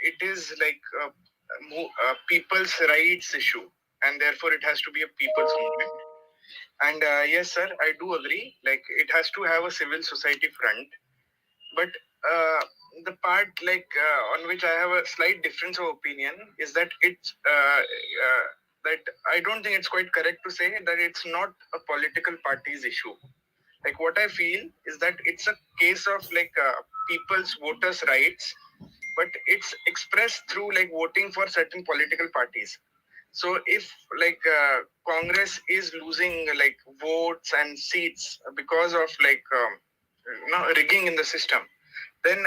it is like people's rights issue, and therefore it has to be a people's movement. And yes, sir, I do agree. Like it has to have a civil society front, but the part like on which I have a slight difference of opinion is that it's that I don't think it's quite correct to say that it's not a political party's issue. Like what I feel is that it's a case of like people's voters' rights, but it's expressed through like voting for certain political parties. So if like Congress is losing like votes and seats because of like rigging in the system, then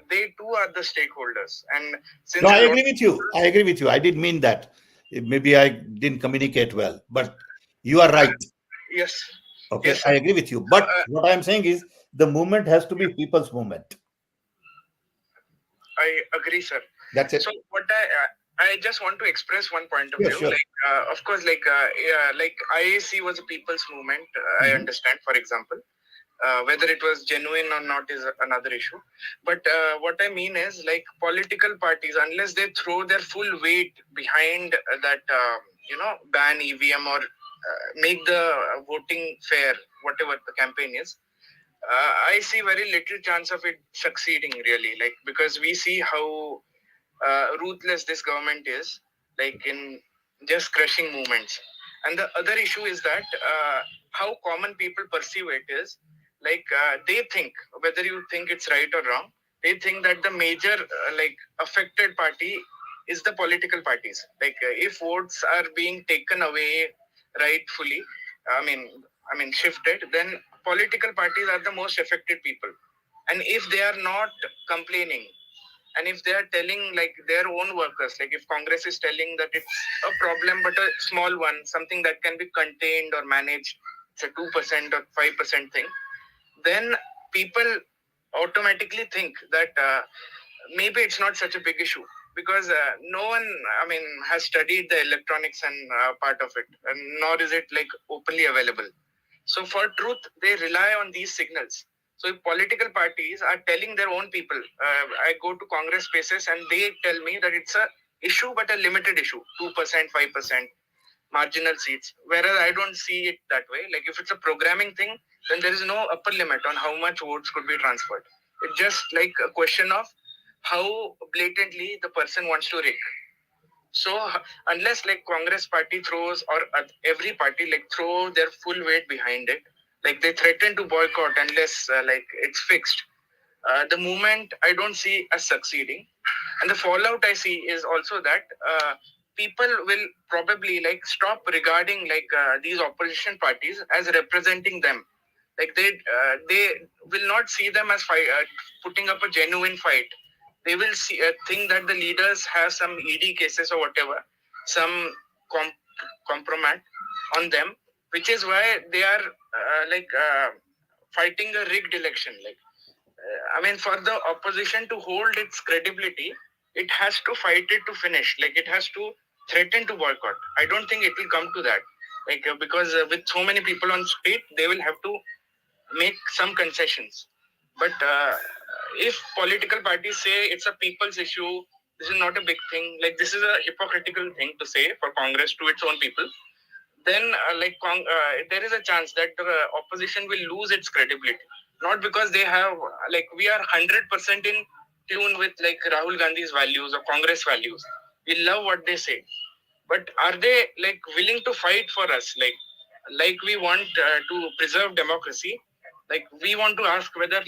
they too are the stakeholders. And since No, I a lot agree with you. I agree with you. I didn't mean that. Maybe I didn't communicate well, but you are right. yes, Okay, yes, I sir. agree with you. But what I'm saying is the movement has to be people's movement. I agree, sir. That's it. So what I just want to express one point of Sure, view. sure. Like of course, like IAC was a people's movement. I understand, for example. Whether it was genuine or not is another issue. But what I mean is, like political parties, unless they throw their full weight behind that, ban EVM or make the voting fair, whatever the campaign is, I see very little chance of it succeeding really. Like because we see how ruthless this government is, like in just crushing movements. And the other issue is that how common people perceive it is like they think, whether you think it's right or wrong, they think that the major like affected party is the political parties. Like if votes are being taken away rightfully, I mean, shifted, then political parties are the most affected people. And if they are not complaining, and if they are telling like their own workers, like if Congress is telling that it's a problem but a small one, something that can be contained or managed, it's a 2% or 5% thing, then people automatically think that maybe it's not such a big issue, because no one, has studied the electronics and part of it, and nor is it like openly available. So for truth, they rely on these signals. So if political parties are telling their own people, I go to Congress spaces and they tell me that it's a issue, but a limited issue, 2%, 5%, marginal seats. Whereas I don't see it that way. Like if it's a programming thing, then there is no upper limit on how much votes could be transferred. It's just like a question of how blatantly the person wants to rig. So unless like Congress party throws, or every party like throw their full weight behind it, like they threaten to boycott unless like it's fixed, the movement I don't see as succeeding. And the fallout I see is also that people will probably like stop regarding like these opposition parties as representing them. Like they will not see them as putting up a genuine fight. they will think that the leaders have some ED cases or whatever, some compromise on them, which is why they are fighting a rigged election. I mean, for the opposition to hold its credibility, it has to fight it to finish. It has to threaten to boycott. I don't think it will come to that. Because with so many people on street, they will have to make some concessions. But if political parties say it's a people's issue, this is not a big thing. This is a hypocritical thing to say for Congress to its own people. Then, there is a chance that the opposition will lose its credibility. Not because they have, we are 100% in tune with Rahul Gandhi's values or Congress values. We love what they say, but are they willing to fight for us? We want to preserve democracy. We want to ask whether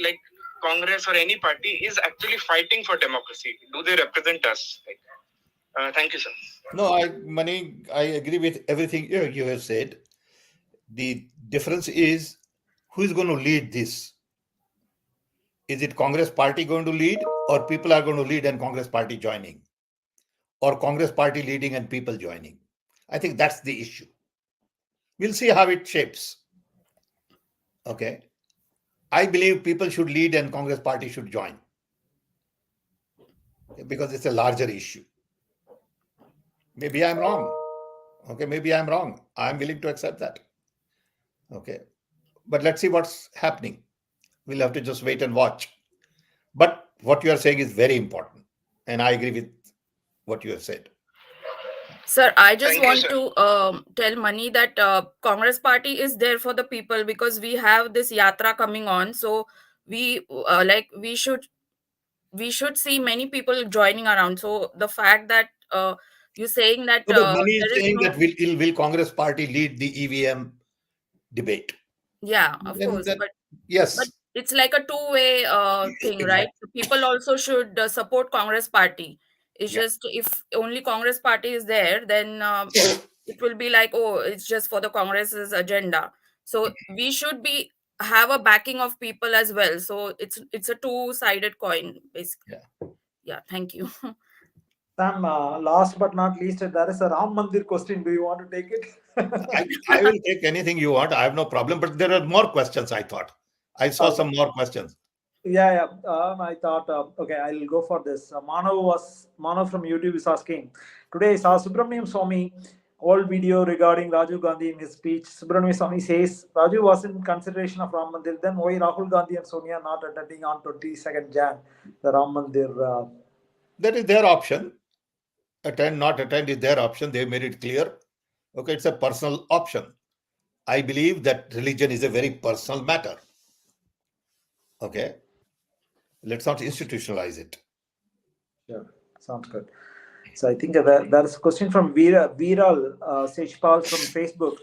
Congress or any party is actually fighting for democracy. Do they represent us? Thank you, sir. No, I agree with everything you have said. The difference is who is going to lead this? Is it Congress party going to lead, or people are going to lead and Congress party joining? Or Congress party leading and people joining? I think that's the issue. We'll see how it shapes. Okay. I believe people should lead and Congress party should join, because it's a larger issue. Maybe I'm wrong. Okay, maybe I'm wrong. I'm willing to accept that. Okay. But let's see what's happening. We'll have to just wait and watch. But what you are saying is very important. And I agree with what you have said. Sir, I just Thank you, want sir. to tell Mani that Congress party is there for the people, because we have this yatra coming on. So we we should see many people joining around. So the fact that you're saying that No, but Mani is there is saying no, that will Congress party lead the EVM debate? yeah, of Then course, that, but yes, it's like a two-way thing, right? exactly. So people also should support Congress party. It's Yeah. just if only Congress party is there, then it will be like, oh, it's just for the Congress's agenda. So we should be have a backing of people as well. So it's a two-sided coin, basically. Yeah. Yeah, thank you. Sam, last but not least, there is a Ram Mandir question. Do you want to take it? I will take anything you want. I have no problem. But there are more questions, I thought. I saw some more questions. Yeah. I thought, okay, I'll go for this. Manav from YouTube is asking. Today I saw Subramaniam Swamy old video regarding Rajiv Gandhi in his speech. Subramaniam Swamy says Rajiv was in consideration of Ram Mandir. Then why Rahul Gandhi and Sonia not attending on 22nd Jan the Ram Mandir? That is their option. Attend, not attend is their option. They made it clear. Okay, it's a personal option. I believe that religion is a very personal matter. Okay. Let's not institutionalize it. Sure, sounds good. So I think there's a question from Viral Sejpal from Facebook.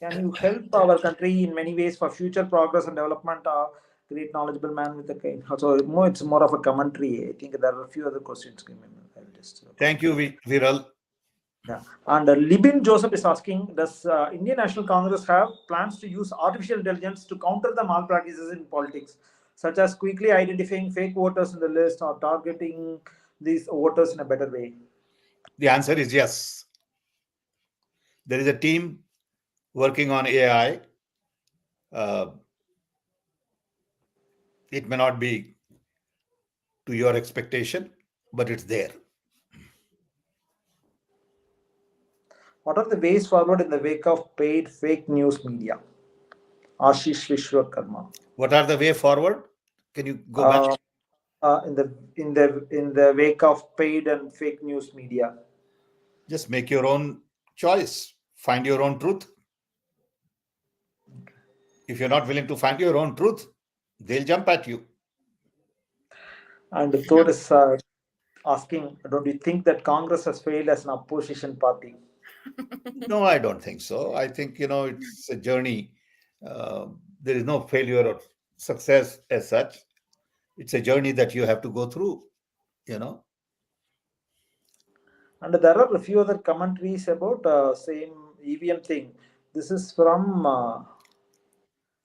Can you help our country in many ways for future progress and development? Great knowledgeable man with a cane. So it's more of a commentary. I think there are a few other questions. I'll just, Thank you, Viral. yeah. And Libin Joseph is asking, does Indian National Congress have plans to use artificial intelligence to counter the malpractices in politics, such as quickly identifying fake voters in the list or targeting these voters in a better way? The answer is yes. There is a team working on AI. It may not be to your expectation, but it's there. What are the ways forward in the wake of paid fake news media? Ashish Vishwakarma. What are the way forward? Can you go back? In the wake of paid and fake news media. Just make your own choice. Find your own truth. If you're not willing to find your own truth, they'll jump at you. And Thor is asking, don't you think that Congress has failed as an opposition party? No, I don't think so. I think, it's a journey. There is no failure or success as such. It's a journey that you have to go through, And there are a few other commentaries about same EVM thing. This is from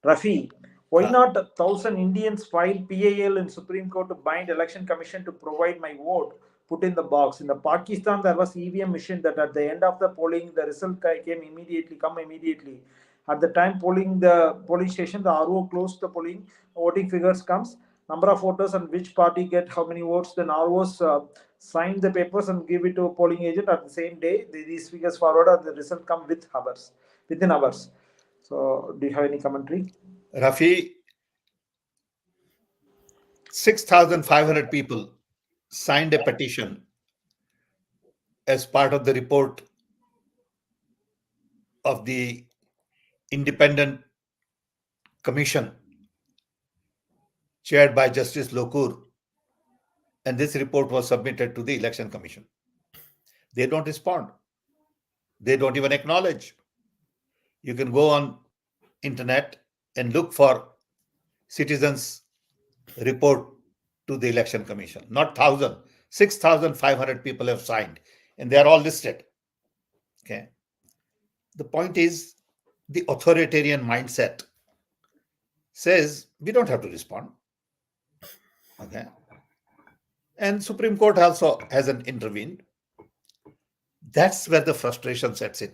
Rafi. Why not 1,000 Indians file PAL in Supreme Court to bind Election Commission to provide my vote? Put in the box. In the Pakistan, there was EVM machine that at the end of the polling, the result came immediately. At the time polling the polling station, the RO closed the polling. Voting figures comes, number of voters and which party get how many votes. Then ROs sign the papers and give it to a polling agent at the same day. These figures forward and the result come within hours. So, do you have any commentary? Rafi, 6,500 people signed a petition as part of the report of the independent commission chaired by Justice Lokur, and this report was submitted to the Election Commission. They don't respond. They don't even acknowledge. You can go on internet and look for citizens report to the Election Commission. Not 1,000, 6,500 people have signed, and they are all listed. Okay. The point is, the authoritarian mindset says we don't have to respond. Okay. And Supreme Court also hasn't intervened. That's where the frustration sets in.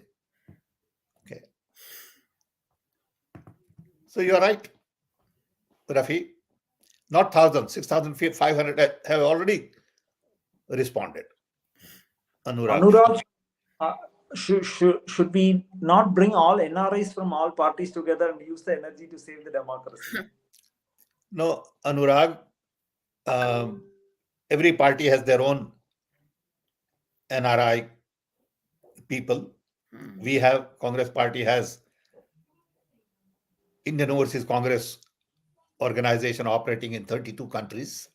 Okay. So you're right, Rafi. Not 1,000, 6,500 have already responded. Anurag, should we not bring all NRIs from all parties together and use the energy to save the democracy? No, Anurag, every party has their own NRI people. We have, Congress party has Indian Overseas Congress organization operating in 32 countries.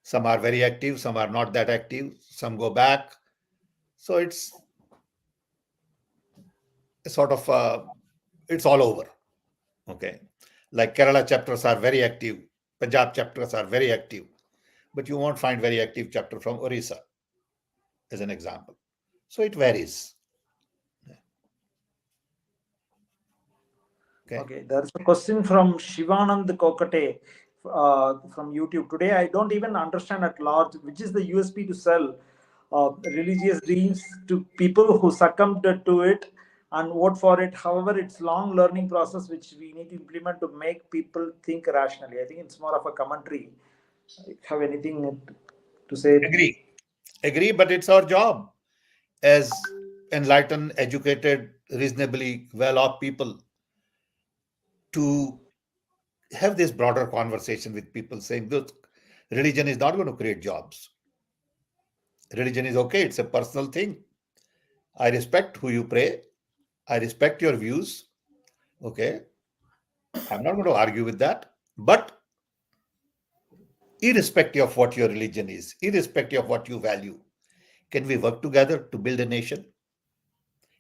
Some are very active, some are not that active, some go back. So it's sort of, it's all over. Okay. Like Kerala chapters are very active, Punjab chapters are very active, but you won't find very active chapter from Orissa, as an example. So it varies. Okay, there's a question from Shivanand Kokate from YouTube. Today, I don't even understand at large which is the USP to sell religious dreams to people who succumbed to it and vote for it. However, it's long learning process which we need to implement to make people think rationally. I think it's more of a commentary. Have anything to say? Agree, but it's our job as enlightened, educated, reasonably well-off people to have this broader conversation with people saying, look, religion is not going to create jobs. Religion is okay, it's a personal thing. I respect who you pray. I respect your views. Okay. I'm not going to argue with that. But irrespective of what your religion is, irrespective of what you value, can we work together to build a nation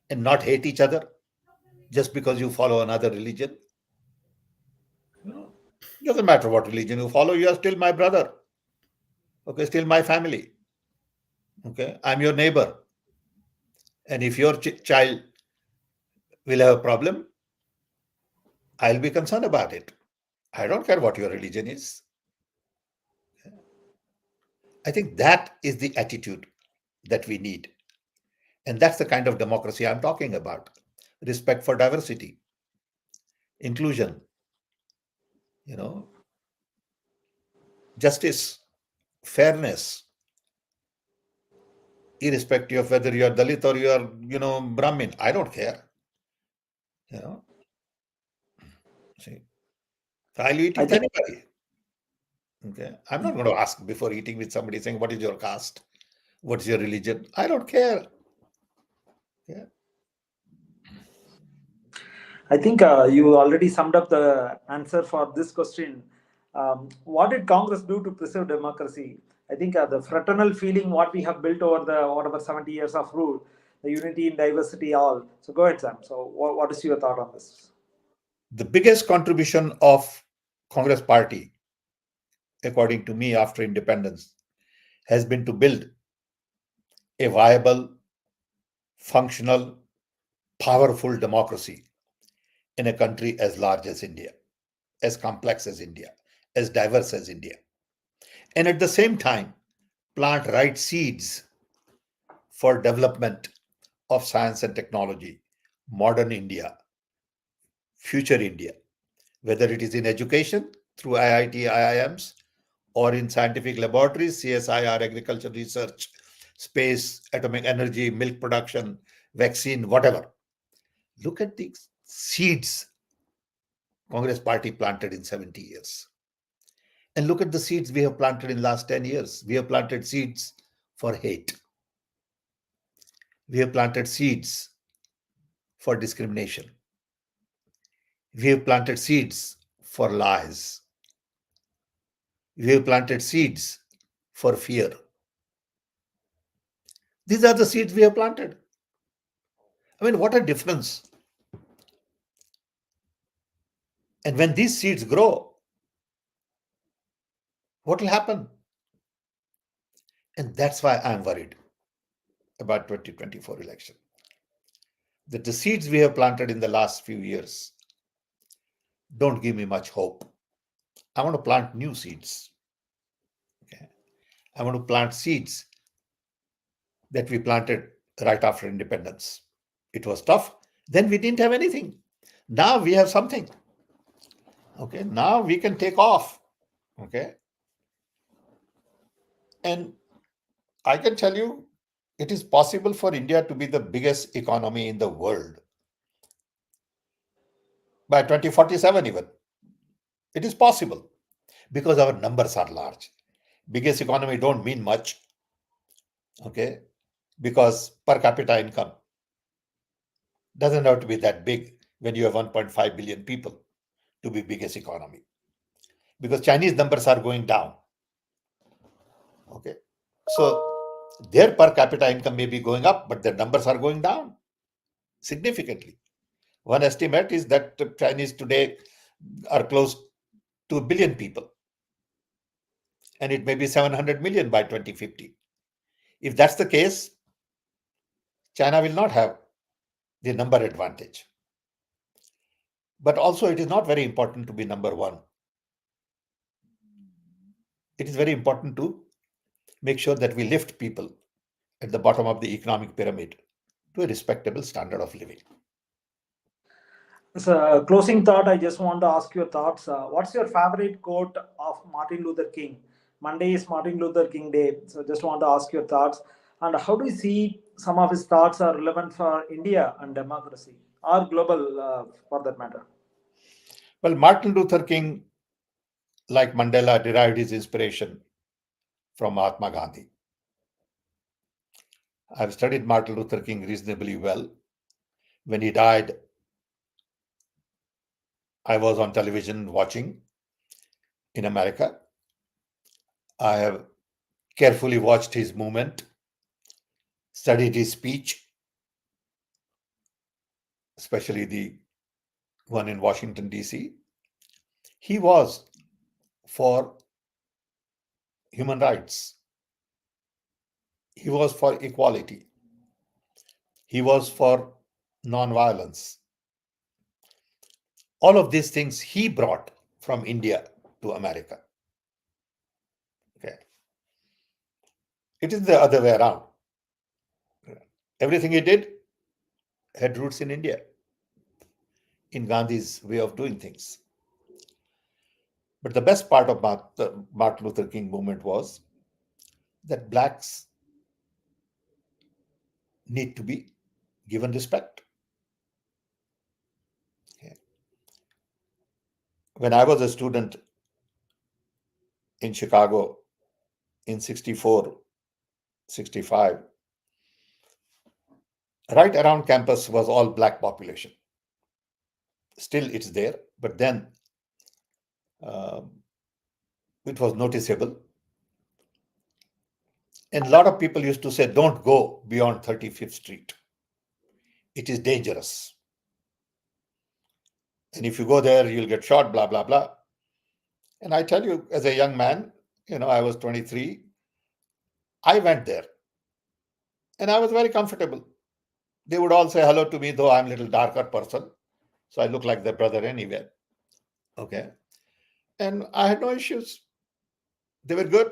and not hate each other just because you follow another religion? It doesn't matter what religion you follow, you are still my brother. Okay, still my family. Okay, I'm your neighbor. And if your child will have a problem, I'll be concerned about it. I don't care what your religion is. I think that is the attitude that we need. And that's the kind of democracy I'm talking about. Respect for diversity, inclusion, justice, fairness, irrespective of whether you're Dalit or you're, Brahmin. I don't care. See, I'll eat with anybody. Okay. I'm not going to ask before eating with somebody saying, what is your caste? What's your religion? I don't care. Yeah. I think you already summed up the answer for this question. What did Congress do to preserve democracy? I think the fraternal feeling what we have built over the whatever 70 years of rule, the unity in diversity, all. So go ahead, Sam. So what is your thought on this? The biggest contribution of Congress party, according to me, after independence, has been to build a viable, functional, powerful democracy in a country as large as India. as complex as India, as diverse as India. And at the same time, plant right seeds for development of science and technology, modern India, future India, whether it is in education through IIT, IIMs, or in scientific laboratories, CSIR, agriculture research, space, atomic energy, milk production, vaccine, whatever. Look at the seeds Congress party planted in 70 years. And look at the seeds we have planted in last 10 years. We have planted seeds for hate. We have planted seeds for discrimination. We have planted seeds for lies. We have planted seeds for fear. These are the seeds we have planted. I mean, what a difference. And when these seeds grow, what will happen? And that's why I'm worried about 2024 election. That the seeds we have planted in the last few years don't give me much hope. I want to plant new seeds. Okay? I want to plant seeds that we planted right after independence. It was tough. Then we didn't have anything. Now we have something. Okay, now we can take off. Okay. And I can tell you, it is possible for India to be the biggest economy in the world by 2047 even. It is possible because our numbers are large. Biggest economy don't mean much. Okay. Because per capita income doesn't have to be that big when you have 1.5 billion people to be biggest economy. Because Chinese numbers are going down. Okay. So their per capita income may be going up, but their numbers are going down significantly. One estimate is that the Chinese today are close to a billion people, and it may be 700 million by 2050. If that's the case, China will not have the number advantage. But also, it is not very important to be number one. It is very important to make sure that we lift people at the bottom of the economic pyramid to a respectable standard of living. As a closing thought, I just want to ask your thoughts. What's your favorite quote of Martin Luther King? Monday is Martin Luther King Day, so just want to ask your thoughts. And how do you see some of his thoughts are relevant for India and democracy, or global for that matter? Well, Martin Luther King, like Mandela, derived his inspiration from Mahatma Gandhi. I've studied Martin Luther King reasonably well. When he died, I was on television watching in America. I have carefully watched his movement, studied his speech, especially the one in Washington, D.C. He was for human rights. He was for equality. He was for nonviolence. All of these things he brought from India to America. Okay. It is the other way around. Everything he did had roots in India, in Gandhi's way of doing things. But the best part of the Martin Luther King movement was that blacks need to be given respect. Okay. When I was a student in Chicago in 64, 65, right around campus was all black population. Still it's there, but then it was noticeable. And a lot of people used to say, don't go beyond 35th Street. It is dangerous. And if you go there, you'll get shot, blah, blah, blah. And I tell you, as a young man, I was 23, I went there and I was very comfortable. They would all say hello to me, though I'm a little darker person. So I look like their brother anyway. Okay. And I had no issues. They were good.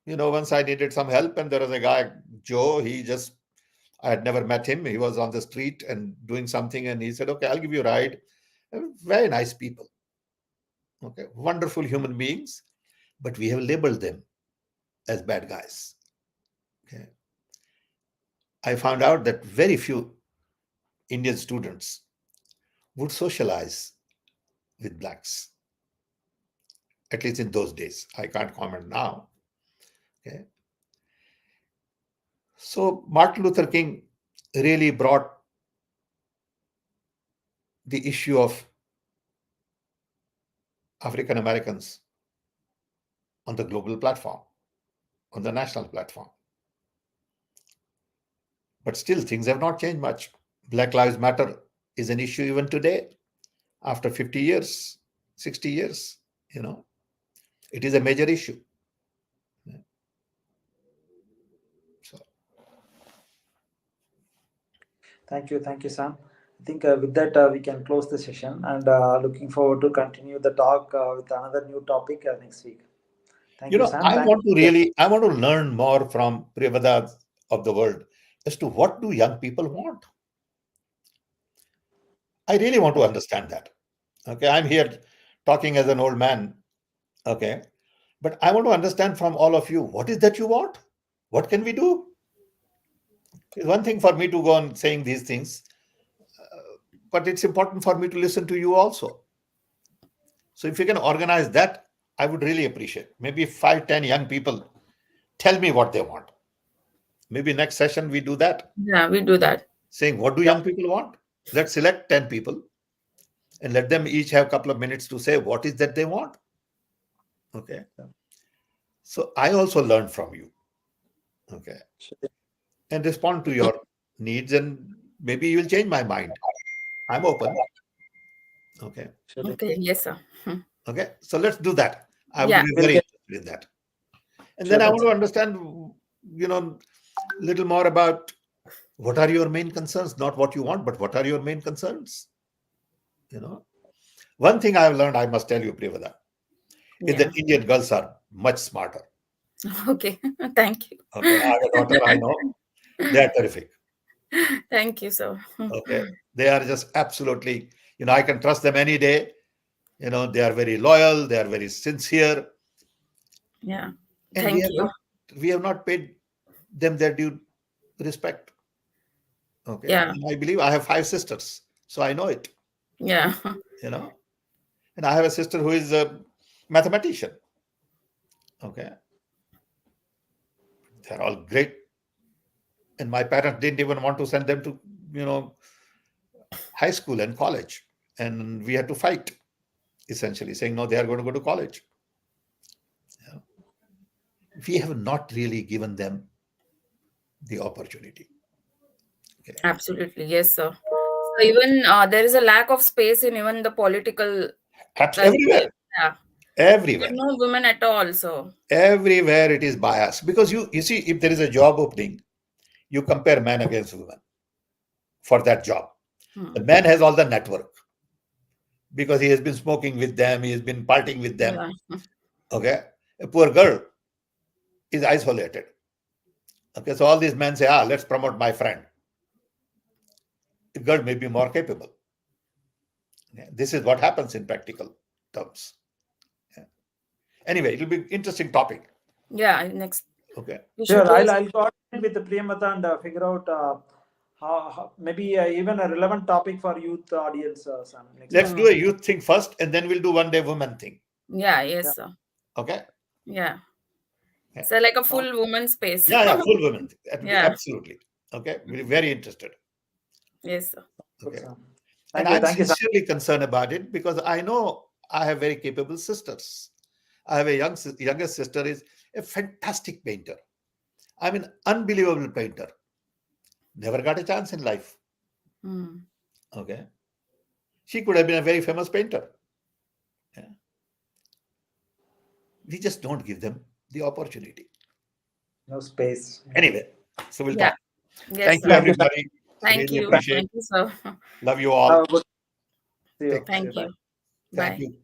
Once I needed some help, and there was a guy, Joe, I had never met him. He was on the street and doing something, and he said, okay, I'll give you a ride. Very nice people. Okay, wonderful human beings, but we have labeled them as bad guys. Okay. I found out that very few Indian students would socialize with blacks, at least in those days. I can't comment now. Okay. So Martin Luther King really brought the issue of African Americans on the global platform, on the national platform. But still, things have not changed much. Black Lives Matter is an issue even today, after 50 years, 60 years. It is a major issue. So, Thank you, Sam. I think with that we can close the session, and looking forward to continue the talk with another new topic next week. Thank you, Sam. I want to learn more from Priyavadas of the world as to what do young people want. I really want to understand that. Okay, I'm here talking as an old man. Okay, but I want to understand from all of you, what is that you want? What can we do? It's one thing for me to go on saying these things, but it's important for me to listen to you also. So if you can organize that, I would really appreciate. Maybe 5, 10 young people tell me what they want. Maybe next session we do that. Yeah, we do that. Saying, what do young people want? Let's select 10 people and let them each have a couple of minutes to say what is that they want. Okay. So I also learn from you. Okay. And respond to your needs, and maybe you will change my mind. I'm open. Okay. Okay. Yes, sir. Okay. So let's do that. I would Yeah. be very interested in that. And then I want to understand, little more about what are your main concerns, not what you want, but what are your main concerns? One thing I've learned, I must tell you, Priyavada, is that Indian girls are much smarter. Okay. Thank you. Okay. I have a daughter, I know. They are terrific. Thank you, sir. Okay. They are just absolutely, I can trust them any day. They are very loyal. They are very sincere. Yeah. And Thank you. We have not paid them their due respect. Okay. Yeah. And I believe I have 5 sisters, so I know it. Yeah. And I have a sister who is a mathematician. Okay. They're all great. And my parents didn't even want to send them to, high school and college. And we had to fight, essentially, saying, no, they are going to go to college. We have not really given them the opportunity. Okay. Absolutely. Yes, sir. So even there is a lack of space in even the political. Everywhere. Yeah. Everywhere. No women at all. So everywhere it is bias, because you see, if there is a job opening, you compare man against women for that job. The man has all the network because he has been smoking with them, he has been partying with them. Yeah. Okay. A poor girl is isolated. Okay. So all these men say, let's promote my friend. The girl may be more capable. Yeah. This is what happens in practical terms. Yeah. Anyway, it will be an interesting topic. Yeah. Next. Okay. Sure. I'll coordinate with the Priyamata and figure out how maybe even a relevant topic for youth audience. Sam, let's do a youth thing first, and then we'll do one day women thing. Yeah. Yes, sir. Okay. Yeah. So like a full woman space. Yeah, full women. Yeah. Absolutely. Okay. We're very interested. Yes, sir. Okay. And I'm sincerely concerned about it because I know I have very capable sisters. I have a younger sister is a fantastic painter. I mean, unbelievable painter. Never got a chance in life. Okay. She could have been a very famous painter. Yeah. We just don't give them the opportunity. No space. Anyway, so we'll talk. Yes, thank you, everybody. Thank you. Appreciate. Thank you, sir. Love you all. See you. Thank you. Thank Bye. you.